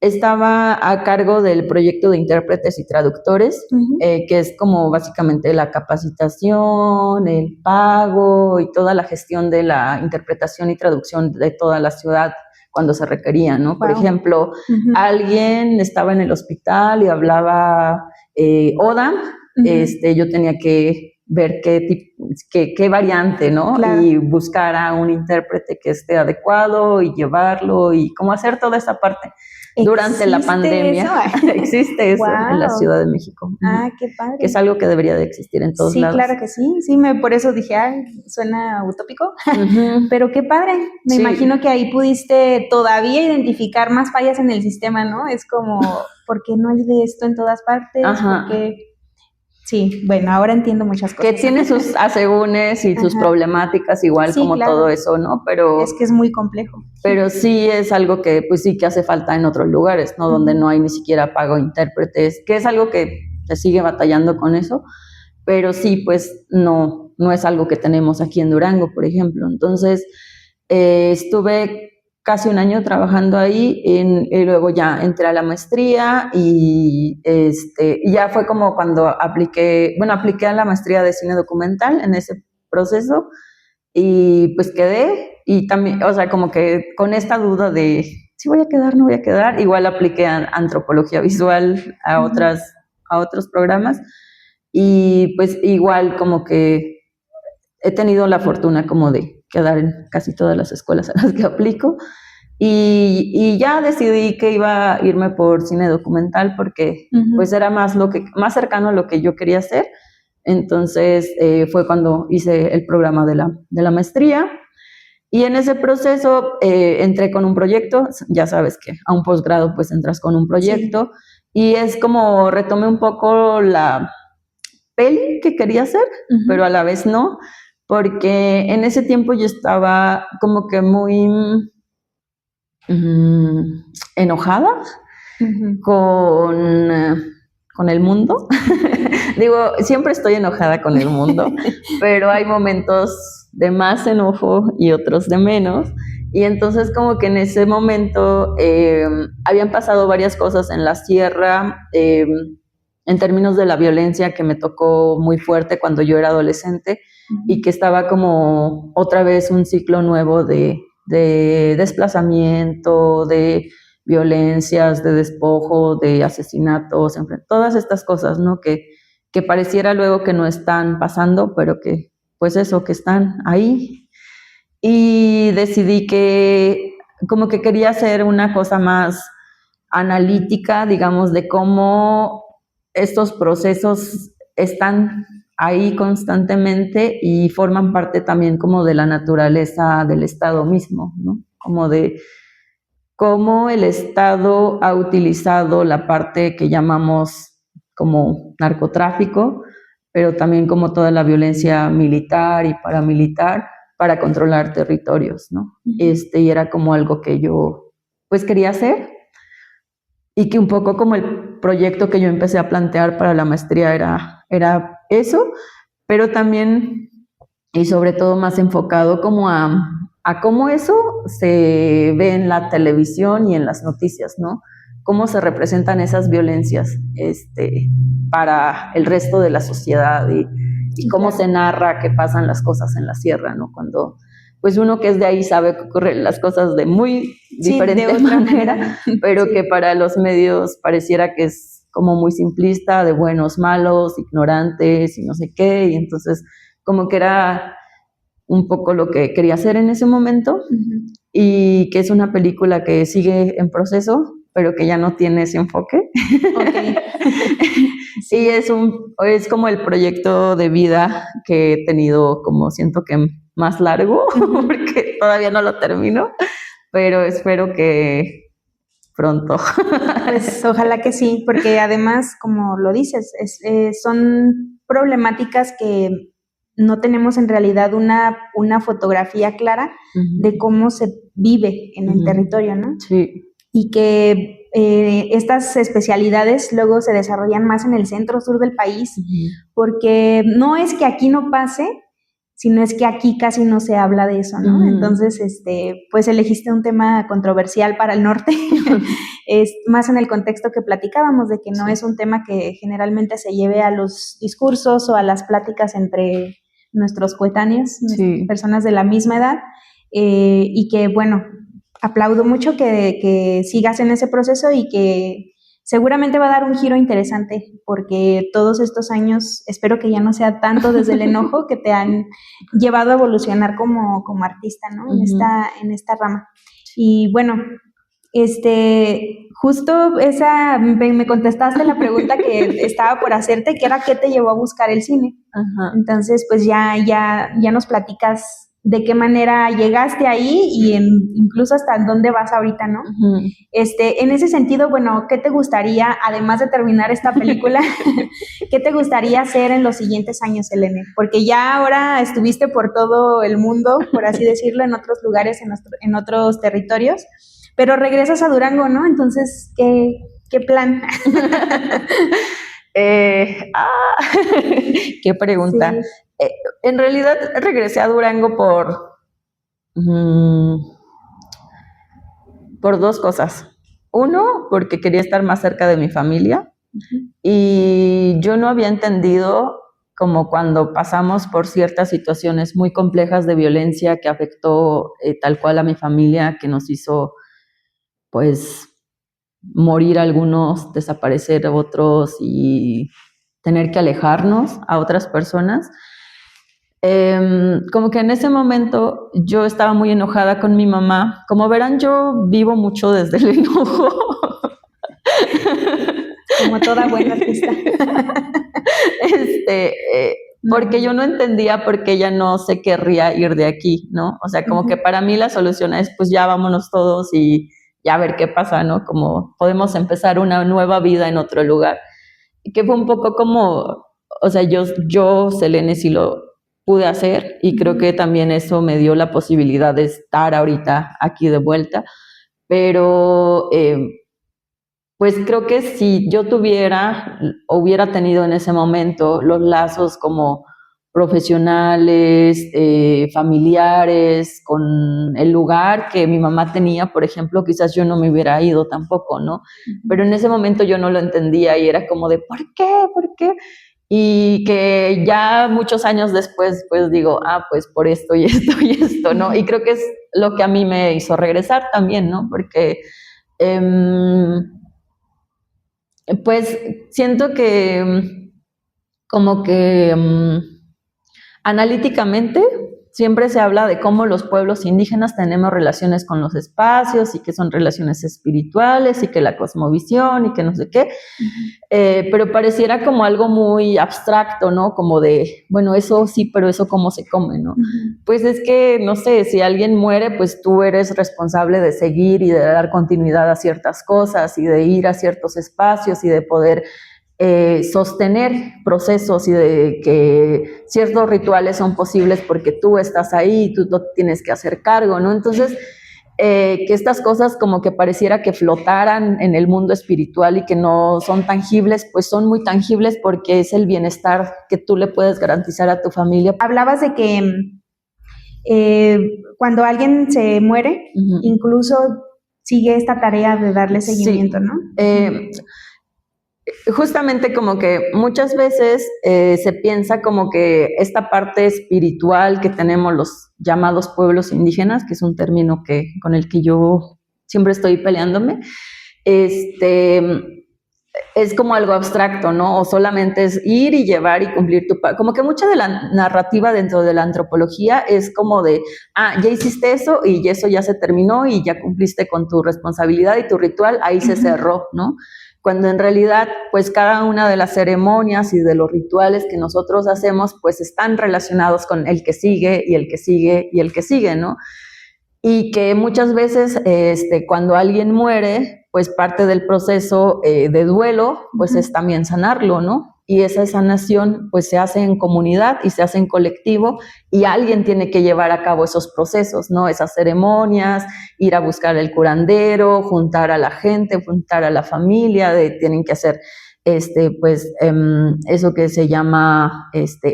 estaba a cargo del proyecto de intérpretes y traductores, que es como básicamente la capacitación, el pago y toda la gestión de la interpretación y traducción de toda la ciudad cuando se requería, ¿no? Wow. Por ejemplo, alguien estaba en el hospital y hablaba Oda, yo tenía que ver qué variante, ¿no? Claro. Y buscar a un intérprete que esté adecuado y llevarlo y cómo hacer toda esa parte. Durante la pandemia existe eso en la Ciudad de México. Qué padre. Que es algo que debería de existir en todos lados. Sí, claro que sí. Sí, por eso dije, suena utópico. Pero qué padre. Me imagino que ahí pudiste todavía identificar más fallas en el sistema, ¿no? Es como, ¿por qué no hay de esto en todas partes? Porque... Sí, bueno, ahora entiendo muchas cosas. Que tiene sus asegúnes y sus problemáticas, igual como claro. Todo eso, ¿no? Pero es que es muy complejo. Pero sí es algo que, pues sí que hace falta en otros lugares, ¿no? Donde no hay ni siquiera pago de intérpretes, que es algo que se sigue batallando con eso, pero sí, pues no es algo que tenemos aquí en Durango, por ejemplo. Entonces, estuve casi un año trabajando ahí y luego ya entré a la maestría y ya fue como cuando apliqué a la maestría de cine documental en ese proceso y pues quedé y también, o sea, como que con esta duda de si voy a quedar, no voy a quedar, igual apliqué a antropología visual a otros programas y pues igual como que he tenido la fortuna como de quedar en casi todas las escuelas a las que aplico y ya decidí que iba a irme por cine documental porque pues era más cercano a lo que yo quería hacer. Entonces fue cuando hice el programa de la maestría y en ese proceso entré con un proyecto, ya sabes que a un posgrado pues entras con un proyecto y es como retomé un poco la peli que quería hacer, pero a la vez no, porque en ese tiempo yo estaba como que muy enojada con el mundo. Digo, siempre estoy enojada con el mundo, pero hay momentos de más enojo y otros de menos. Y entonces como que en ese momento habían pasado varias cosas en la sierra, en términos de la violencia que me tocó muy fuerte cuando yo era adolescente y que estaba como otra vez un ciclo nuevo de desplazamiento, de violencias, de despojo, de asesinatos, todas estas cosas, ¿no? Que pareciera luego que no están pasando, pero que, pues eso, que están ahí. Y decidí que como que quería hacer una cosa más analítica, digamos, de cómo estos procesos están ahí constantemente y forman parte también como de la naturaleza del Estado mismo, ¿no? Como de cómo el Estado ha utilizado la parte que llamamos como narcotráfico, pero también como toda la violencia militar y paramilitar para controlar territorios, ¿no? Y era como algo que yo pues quería hacer y que un poco como el proyecto que yo empecé a plantear para la maestría era eso, pero también y sobre todo más enfocado como a cómo eso se ve en la televisión y en las noticias, ¿no? Cómo se representan esas violencias para el resto de la sociedad y cómo se narra que pasan las cosas en la sierra, ¿no? Cuando pues uno que es de ahí sabe que ocurren las cosas de muy diferente de otra manera, pero que para los medios pareciera que es como muy simplista, de buenos, malos, ignorantes y no sé qué, y entonces como que era un poco lo que quería hacer en ese momento y que es una película que sigue en proceso, pero que ya no tiene ese enfoque. Okay. Sí, es como el proyecto de vida que he tenido, como siento que más largo, porque todavía no lo termino, pero espero que pronto. Pues ojalá que sí, porque además, como lo dices, son problemáticas que no tenemos en realidad una fotografía clara de cómo se vive en el territorio, ¿no? Sí. Y que estas especialidades luego se desarrollan más en el centro sur del país, porque no es que aquí no pase, sino es que aquí casi no se habla de eso, ¿no? Entonces, pues elegiste un tema controversial para el norte, es más en el contexto que platicábamos, de que no es un tema que generalmente se lleve a los discursos o a las pláticas entre nuestros coetáneos, personas de la misma edad, y que, bueno, aplaudo mucho que sigas en ese proceso y que seguramente va a dar un giro interesante, porque todos estos años, espero que ya no sea tanto desde el enojo, que te han llevado a evolucionar como artista, ¿no? En esta rama. Y bueno, justo me contestaste la pregunta que estaba por hacerte, que era ¿qué te llevó a buscar el cine? Entonces, pues ya nos platicas de qué manera llegaste ahí y incluso hasta dónde vas ahorita, ¿no? En ese sentido, bueno, ¿qué te gustaría, además de terminar esta película, qué te gustaría hacer en los siguientes años, Elene? Porque ya ahora estuviste por todo el mundo, por así decirlo, en otros lugares, en otros territorios, pero regresas a Durango, ¿no? Entonces, ¿qué plan? Qué pregunta. Sí. En realidad regresé a Durango por dos cosas. Uno, porque quería estar más cerca de mi familia y yo no había entendido como cuando pasamos por ciertas situaciones muy complejas de violencia que afectó tal cual a mi familia, que nos hizo pues morir algunos, desaparecer otros y tener que alejarnos a otras personas. Como que en ese momento yo estaba muy enojada con mi mamá. Como verán, yo vivo mucho desde el enojo. Como toda buena artista. Porque yo no entendía por qué ella no se querría ir de aquí, ¿no? O sea, como que para mí la solución es, pues ya vámonos todos y ya a ver qué pasa, ¿no? Como podemos empezar una nueva vida en otro lugar. Y que fue un poco como, o sea, yo Selene, sí lo pude hacer y creo que también eso me dio la posibilidad de estar ahorita aquí de vuelta, pero pues creo que si yo hubiera tenido en ese momento los lazos como profesionales, familiares, con el lugar que mi mamá tenía, por ejemplo, quizás yo no me hubiera ido tampoco, ¿no? Pero en ese momento yo no lo entendía y era como de, ¿por qué? ¿Por qué? Y que ya muchos años después, pues digo, pues por esto y esto y esto, ¿no? Y creo que es lo que a mí me hizo regresar también, ¿no? Porque pues siento que como que analíticamente siempre se habla de cómo los pueblos indígenas tenemos relaciones con los espacios y que son relaciones espirituales y que la cosmovisión y que no sé qué, pero pareciera como algo muy abstracto, ¿no? Como de, bueno, eso sí, pero eso cómo se come, ¿no? Pues es que, no sé, si alguien muere, pues tú eres responsable de seguir y de dar continuidad a ciertas cosas y de ir a ciertos espacios y de poder sostener procesos y de que ciertos rituales son posibles porque tú estás ahí y tú no tienes que hacer cargo, ¿no? Entonces, que estas cosas como que pareciera que flotaran en el mundo espiritual y que no son tangibles, pues son muy tangibles porque es el bienestar que tú le puedes garantizar a tu familia. Hablabas de que cuando alguien se muere, incluso sigue esta tarea de darle seguimiento, sí, ¿no? Justamente como que muchas veces se piensa como que esta parte espiritual que tenemos los llamados pueblos indígenas, que es un término con el que yo siempre estoy peleándome, es como algo abstracto, ¿no? O solamente es ir y llevar y cumplir como que mucha de la narrativa dentro de la antropología es como de, ya hiciste eso y eso ya se terminó y ya cumpliste con tu responsabilidad y tu ritual, ahí se cerró, ¿no? Cuando en realidad, pues cada una de las ceremonias y de los rituales que nosotros hacemos, pues están relacionados con el que sigue y el que sigue y el que sigue, ¿no? Y que muchas veces cuando alguien muere, pues parte del proceso de duelo, pues es también sanarlo, ¿no? Y esa sanación pues se hace en comunidad y se hace en colectivo y alguien tiene que llevar a cabo esos procesos, ¿no? Esas ceremonias, ir a buscar el curandero, juntar a la gente, juntar a la familia, tienen que hacer eso que se llama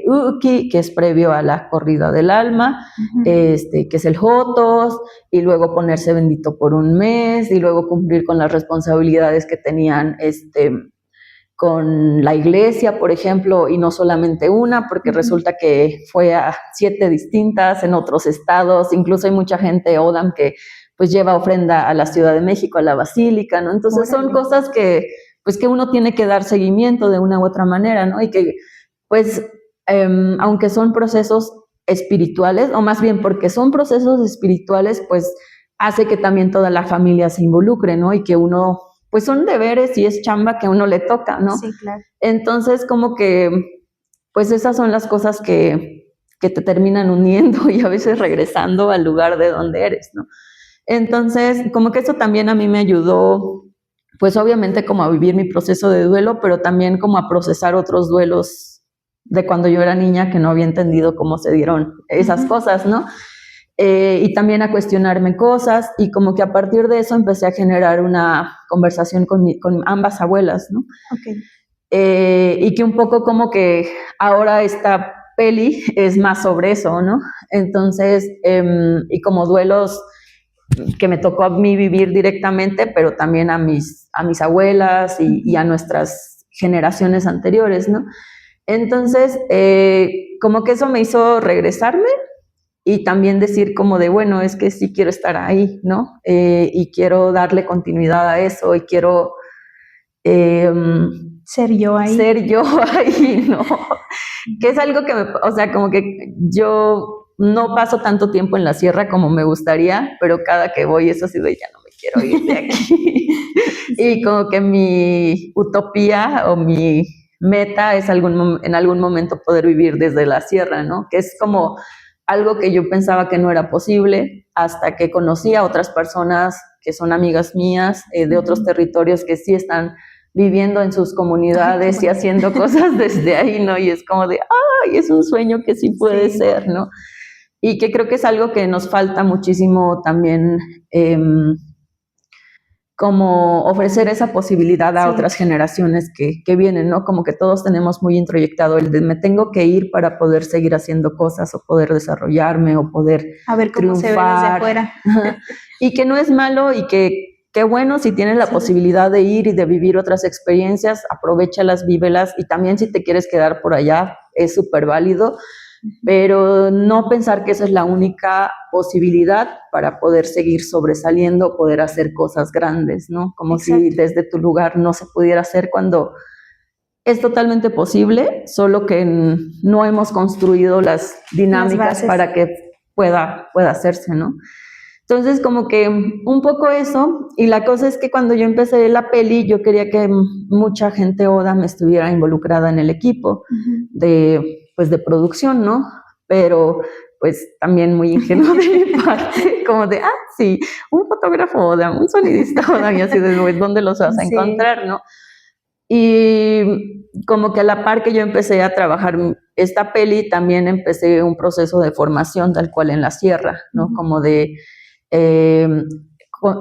uki, que es previo a la corrida del alma, que es el jotos, y luego ponerse bendito por un mes, y luego cumplir con las responsabilidades que tenían con la iglesia, por ejemplo, y no solamente una, porque resulta que fue a 7 distintas en otros estados, incluso hay mucha gente ODAM que pues lleva ofrenda a la Ciudad de México, a la Basílica, ¿no? Entonces son cosas que uno tiene que dar seguimiento de una u otra manera, ¿no? Y que, pues, aunque son procesos espirituales, o más bien porque son procesos espirituales, pues hace que también toda la familia se involucre, ¿no? Y que uno, pues son deberes y es chamba que a uno le toca, ¿no? Sí, claro. Entonces, como que, pues esas son las cosas que te terminan uniendo y a veces regresando al lugar de donde eres, ¿no? Entonces, como que eso también a mí me ayudó, pues obviamente como a vivir mi proceso de duelo, pero también como a procesar otros duelos de cuando yo era niña que no había entendido cómo se dieron esas cosas, ¿no? Y también a cuestionarme cosas y como que a partir de eso empecé a generar una conversación con ambas abuelas, ¿no? Y que un poco como que ahora esta peli es más sobre eso, ¿no? Entonces, y como duelos que me tocó a mí vivir directamente, pero también a mis abuelas y a nuestras generaciones anteriores, ¿no? Entonces, como que eso me hizo regresarme y también decir como de, bueno, es que sí quiero estar ahí, ¿no? Y quiero darle continuidad a eso y quiero ser yo ahí, ¿no? Que es algo que o sea, como que yo no paso tanto tiempo en la sierra como me gustaría, pero cada que voy es así de ya no me quiero ir de aquí. Y como que mi utopía o mi meta es en algún momento poder vivir desde la sierra, ¿no? Que es como algo que yo pensaba que no era posible hasta que conocí a otras personas que son amigas mías de otros territorios que sí están viviendo en sus comunidades y haciendo cosas desde ahí, ¿no? Y es como de, ¡ay! Es un sueño que sí puede ser, ¿no? Y que creo que es algo que nos falta muchísimo también como ofrecer esa posibilidad a Sí. otras generaciones que vienen, ¿no? Como que todos tenemos muy introyectado el de me tengo que ir para poder seguir haciendo cosas o poder desarrollarme o poder A ver cómo triunfar. se ve desde afuera. Y que no es malo y que qué bueno si tienes la Sí. posibilidad de ir y de vivir otras experiencias, aprovéchalas, vívelas, y también si te quieres quedar por allá es súper válido, pero no pensar que esa es la única posibilidad para poder seguir sobresaliendo, poder hacer cosas grandes, ¿no? Como Exacto. si desde tu lugar no se pudiera hacer cuando es totalmente posible, solo que no hemos construido las dinámicas para que pueda hacerse, ¿no? Entonces, como que un poco eso, y la cosa es que cuando yo empecé la peli, yo quería que mucha gente ODAM estuviera involucrada en el equipo de producción, ¿no? Pero, pues, también muy ingenuo de mi parte, como de, sí, un fotógrafo ODAM, un sonidista ODAM, y así de, pues, ¿dónde los vas a encontrar, no? Y como que a la par que yo empecé a trabajar esta peli, también empecé un proceso de formación tal cual en la sierra, ¿no? Como de...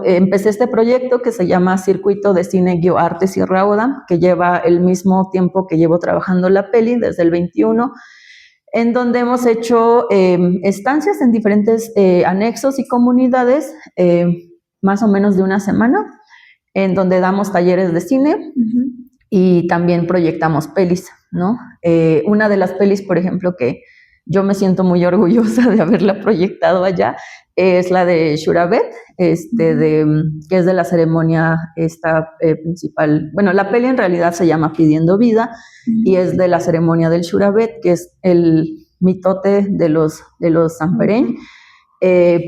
empecé este proyecto que se llama Circuito de Cine Arte Sierra ODAM, que lleva el mismo tiempo que llevo trabajando la peli, desde el 21, en donde hemos hecho estancias en diferentes anexos y comunidades, más o menos de una semana, en donde damos talleres de cine y también proyectamos pelis, ¿no? Una de las pelis, por ejemplo, que yo me siento muy orgullosa de haberla proyectado allá, es la de Shurabet, que es de la ceremonia principal. Bueno, la peli en realidad se llama Pidiendo Vida y es de la ceremonia del Shurabet, que es el mitote de los Sanpereñ,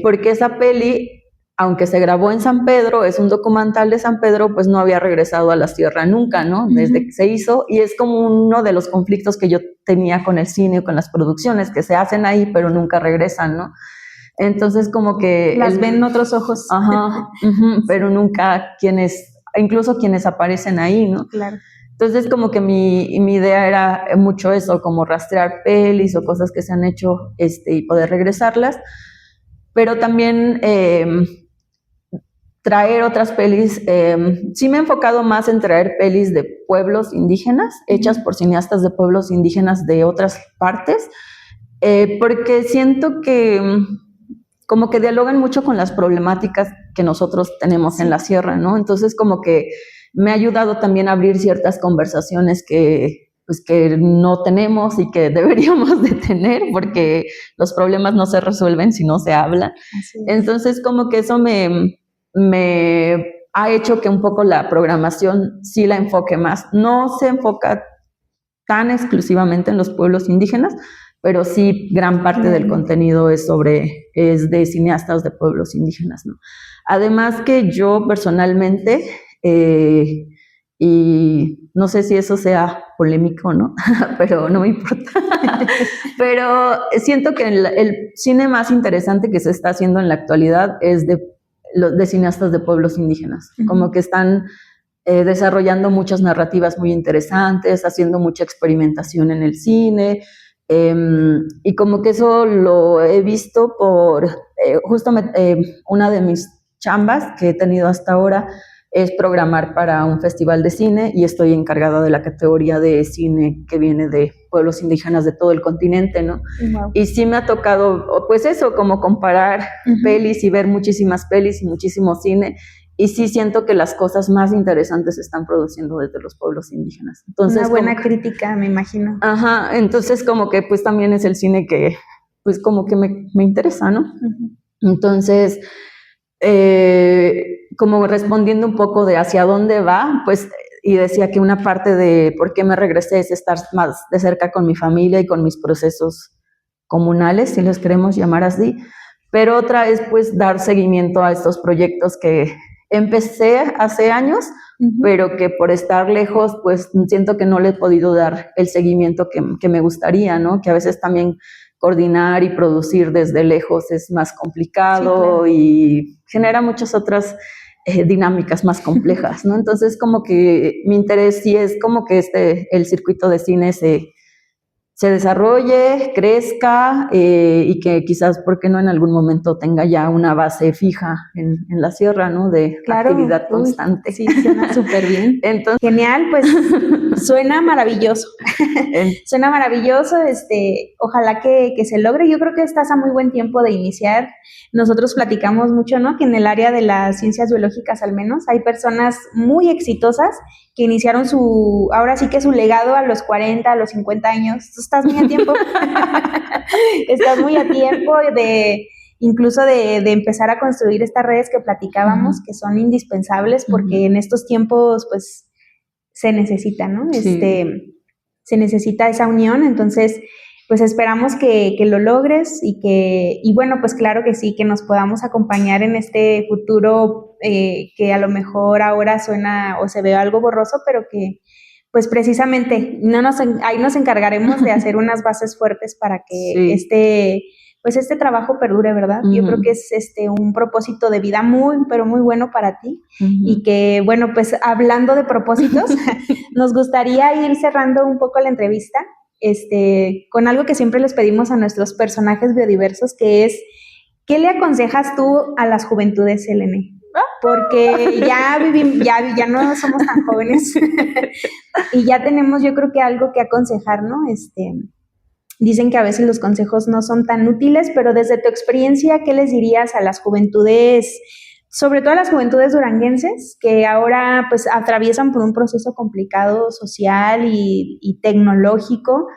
porque esa peli, aunque se grabó en San Pedro, es un documental de San Pedro, pues no había regresado a la sierra nunca, ¿no? Desde que se hizo, y es como uno de los conflictos que yo tenía con el cine, con las producciones, que se hacen ahí, pero nunca regresan, ¿no? Entonces como que... Las ven otros ojos. Pero nunca incluso quienes aparecen ahí, ¿no? Claro. Entonces como que mi idea era mucho eso, como rastrear pelis o cosas que se han hecho y poder regresarlas, pero también... traer otras pelis, sí me he enfocado más en traer pelis de pueblos indígenas, hechas por cineastas de pueblos indígenas de otras partes, porque siento que como que dialogan mucho con las problemáticas que nosotros tenemos en la sierra, ¿no? Entonces como que me ha ayudado también a abrir ciertas conversaciones que no tenemos y que deberíamos de tener, porque los problemas no se resuelven si no se hablan. Entonces como que eso me ha hecho que un poco la programación sí la enfoque más. No se enfoca tan exclusivamente en los pueblos indígenas, pero sí gran parte del contenido es de cineastas de pueblos indígenas, ¿no? Además que yo personalmente, y no sé si eso sea polémico, ¿no? Pero no me importa. Pero siento que el cine más interesante que se está haciendo en la actualidad es de cineastas de pueblos indígenas, como que están desarrollando muchas narrativas muy interesantes, haciendo mucha experimentación en el cine, y como que eso lo he visto por justo una de mis chambas que he tenido hasta ahora es programar para un festival de cine y estoy encargada de la categoría de cine que viene de pueblos indígenas de todo el continente, ¿no? Wow. Y sí me ha tocado, pues eso, como comparar pelis y ver muchísimas pelis y muchísimo cine, y sí siento que las cosas más interesantes se están produciendo desde los pueblos indígenas. Entonces, una buena crítica, me imagino. Ajá, entonces como que pues también es el cine que pues como que me interesa, ¿no? Entonces... como respondiendo un poco de hacia dónde va, pues, y decía que una parte de por qué me regresé es estar más de cerca con mi familia y con mis procesos comunales, si les queremos llamar así, pero otra es pues dar seguimiento a estos proyectos que empecé hace años, pero que por estar lejos, pues siento que no le he podido dar el seguimiento que me gustaría, ¿no? Que a veces también coordinar y producir desde lejos es más complicado, sí, claro, y genera muchas otras dinámicas más complejas, ¿no? Entonces, como que mi interés sí es como que el circuito de cine se se desarrolle, crezca y que quizás, ¿por qué no en algún momento tenga ya una base fija en la sierra, ¿no? De actividad constante. Sí, suena súper bien. Entonces, genial, pues suena maravilloso. Suena maravilloso, ojalá que se logre. Yo creo que estás a muy buen tiempo de iniciar. Nosotros platicamos mucho, ¿no? Que en el área de las ciencias biológicas al menos hay personas muy exitosas que iniciaron ahora sí que su legado a los 40, a los 50 años. Tú estás muy a tiempo. Estás muy a tiempo incluso de empezar a construir estas redes que platicábamos, que son indispensables porque en estos tiempos, pues, se necesita, ¿no? Sí. Se necesita esa unión, entonces, pues esperamos que lo logres y bueno, pues claro que sí, que nos podamos acompañar en este futuro que a lo mejor ahora suena o se ve algo borroso, pero que pues precisamente ahí nos encargaremos de hacer unas bases fuertes para que este trabajo perdure, ¿verdad? Yo creo que es un propósito de vida muy, pero muy bueno para ti y que, bueno, pues hablando de propósitos, nos gustaría ir cerrando un poco la entrevista con algo que siempre les pedimos a nuestros personajes biodiversos, que es, ¿qué le aconsejas tú a las juventudes, Selene? Porque ya no somos tan jóvenes y ya tenemos, yo creo que algo que aconsejar, ¿no? Dicen que a veces los consejos no son tan útiles, pero desde tu experiencia, ¿qué les dirías a las juventudes, sobre todo a las juventudes duranguenses, que ahora pues atraviesan por un proceso complicado social y tecnológico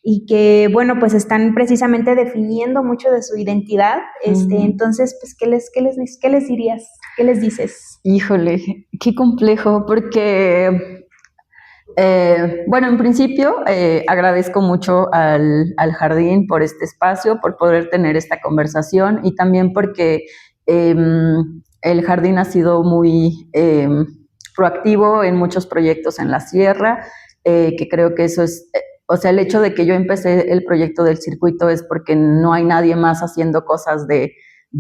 y que, bueno, pues están precisamente definiendo mucho de su identidad? Entonces, pues, ¿qué les dirías? ¿Qué les dices? Híjole, qué complejo, porque, bueno, en principio agradezco mucho al jardín por este espacio, por poder tener esta conversación y también porque el jardín ha sido muy proactivo en muchos proyectos en la sierra, que creo que eso es, o sea, el hecho de que yo empecé el proyecto del circuito es porque no hay nadie más haciendo cosas de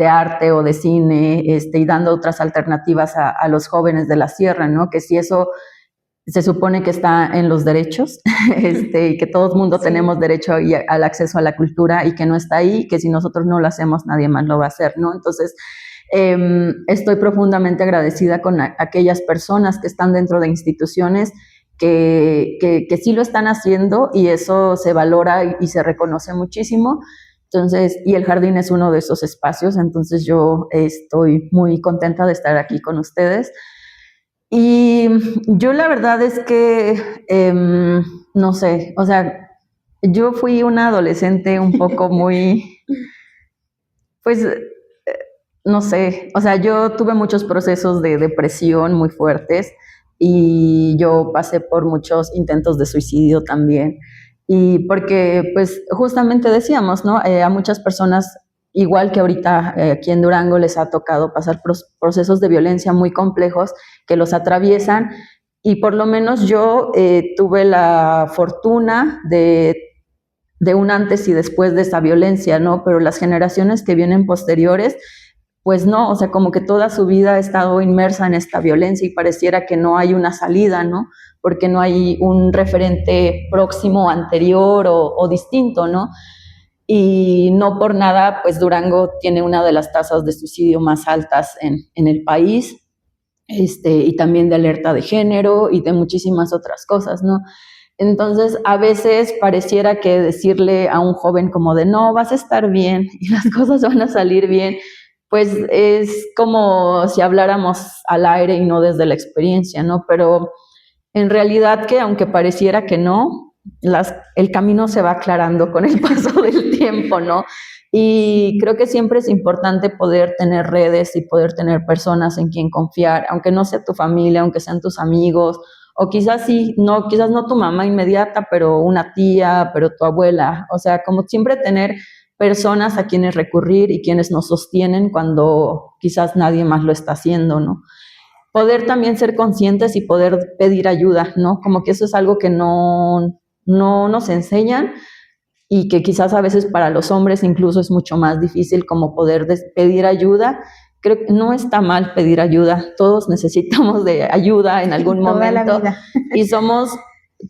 arte o de cine, y dando otras alternativas a los jóvenes de la sierra, ¿no? Que si eso se supone que está en los derechos, y que todo el mundo tenemos derecho al acceso a la cultura y que no está ahí, que si nosotros no lo hacemos, nadie más lo va a hacer, ¿no? Entonces, estoy profundamente agradecida con aquellas personas que están dentro de instituciones que sí lo están haciendo y eso se valora y se reconoce muchísimo. Entonces, y el jardín es uno de esos espacios, entonces yo estoy muy contenta de estar aquí con ustedes. Y yo la verdad es que, no sé, o sea, yo fui una adolescente un poco muy, pues, no sé, o sea, yo tuve muchos procesos de depresión muy fuertes y yo pasé por muchos intentos de suicidio también. Y porque, pues, justamente decíamos, ¿no? A muchas personas, igual que ahorita aquí en Durango, les ha tocado pasar procesos de violencia muy complejos que los atraviesan y por lo menos yo tuve la fortuna de un antes y después de esa violencia, ¿no? Pero las generaciones que vienen posteriores, pues no, o sea, como que toda su vida ha estado inmersa en esta violencia y pareciera que no hay una salida, ¿no? Porque no hay un referente próximo, anterior o distinto, ¿no? Y no por nada, pues Durango tiene una de las tasas de suicidio más altas en el país, y también de alerta de género y de muchísimas otras cosas, ¿no? Entonces, a veces pareciera que decirle a un joven como de no, vas a estar bien y las cosas van a salir bien, pues es como si habláramos al aire y no desde la experiencia, ¿no? Pero en realidad que aunque pareciera que no, el camino se va aclarando con el paso del tiempo, ¿no? Y creo que siempre es importante poder tener redes y poder tener personas en quien confiar, aunque no sea tu familia, aunque sean tus amigos, o quizás sí, no, quizás no tu mamá inmediata, pero una tía, pero tu abuela. O sea, como siempre tener personas a quienes recurrir y quienes nos sostienen cuando quizás nadie más lo está haciendo, ¿no? Poder también ser conscientes y poder pedir ayuda, ¿no? Como que eso es algo que no nos enseñan y que quizás a veces para los hombres incluso es mucho más difícil como poder pedir ayuda. Creo que no está mal pedir ayuda, todos necesitamos de ayuda en algún momento y somos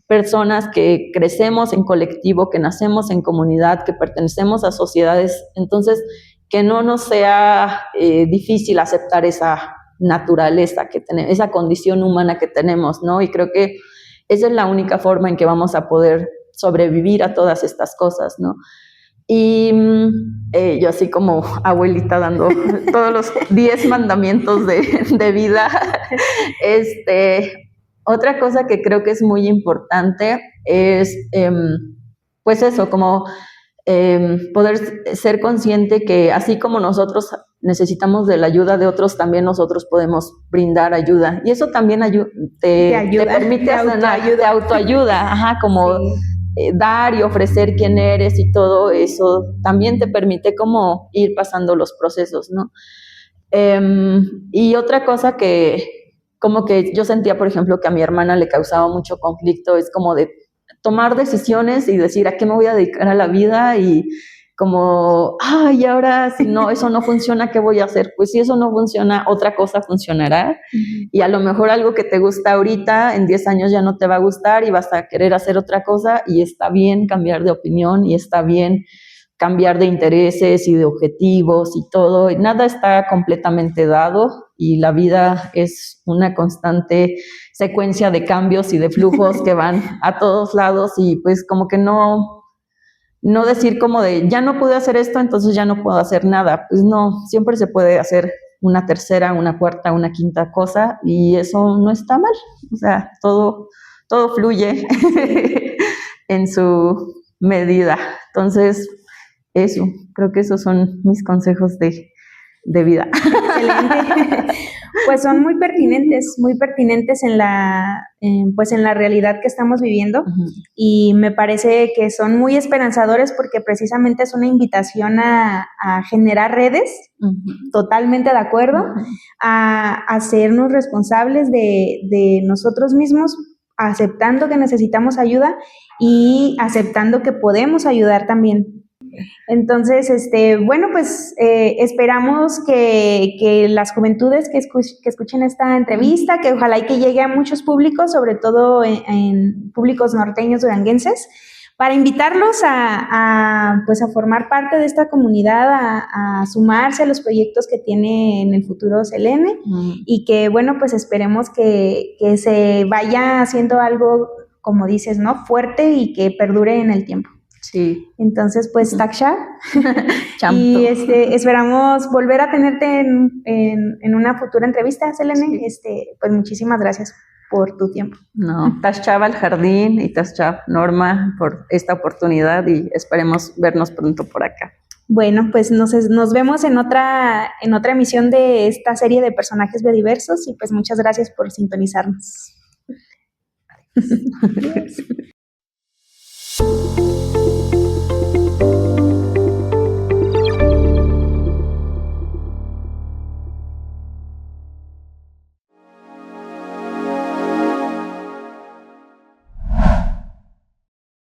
personas que crecemos en colectivo, que nacemos en comunidad, que pertenecemos a sociedades, entonces que no nos sea difícil aceptar esa naturaleza que tenemos, esa condición humana que tenemos, ¿no? Y creo que esa es la única forma en que vamos a poder sobrevivir a todas estas cosas, ¿no? Y yo así como abuelita dando todos los 10 mandamientos de vida. Otra cosa que creo que es muy importante es, pues eso, como poder ser consciente que así como nosotros necesitamos de la ayuda de otros, también nosotros podemos brindar ayuda. Y eso también te permite de autoayuda, ajá, como... Sí. Dar y ofrecer quién eres y todo eso también te permite como ir pasando los procesos, ¿no? Y otra cosa que como que yo sentía, por ejemplo, que a mi hermana le causaba mucho conflicto, es como de tomar decisiones y decir a qué me voy a dedicar a la vida y como, ay, ahora si no, eso no funciona, ¿qué voy a hacer? Pues si eso no funciona, otra cosa funcionará. Uh-huh. Y a lo mejor algo que te gusta ahorita, en 10 años ya no te va a gustar y vas a querer hacer otra cosa, y está bien cambiar de opinión y está bien cambiar de intereses y de objetivos y todo. Nada está completamente dado y la vida es una constante secuencia de cambios y de flujos que van a todos lados, y pues como que no decir como de, ya no pude hacer esto, entonces ya no puedo hacer nada. Pues no, siempre se puede hacer una tercera, una cuarta, una quinta cosa, y eso no está mal. O sea, todo fluye en su medida. Entonces, eso, creo que esos son mis consejos de vida. Excelente. Pues son muy pertinentes en la realidad que estamos viviendo. Uh-huh. Y me parece que son muy esperanzadores porque precisamente es una invitación a generar redes. Uh-huh. Totalmente de acuerdo. Uh-huh. A hacernos responsables de nosotros mismos, aceptando que necesitamos ayuda y aceptando que podemos ayudar también. Entonces, bueno, pues esperamos que las juventudes que escuchen esta entrevista, que ojalá y que llegue a muchos públicos, sobre todo en públicos norteños duranguenses, para invitarlos a formar parte de esta comunidad, a sumarse a los proyectos que tiene en el futuro Selene. Uh-huh. Y que, bueno, pues esperemos que se vaya haciendo algo, como dices, ¿no? Fuerte y que perdure en el tiempo. Sí. Entonces, pues, Taksha, y esperamos volver a tenerte en una futura entrevista, Selene. Sí. Pues muchísimas gracias por tu tiempo. No, Taksha al jardín y Taksha Norma por esta oportunidad, y esperemos vernos pronto por acá. Bueno, pues nos vemos en otra emisión de esta serie de personajes biodiversos, y pues muchas gracias por sintonizarnos.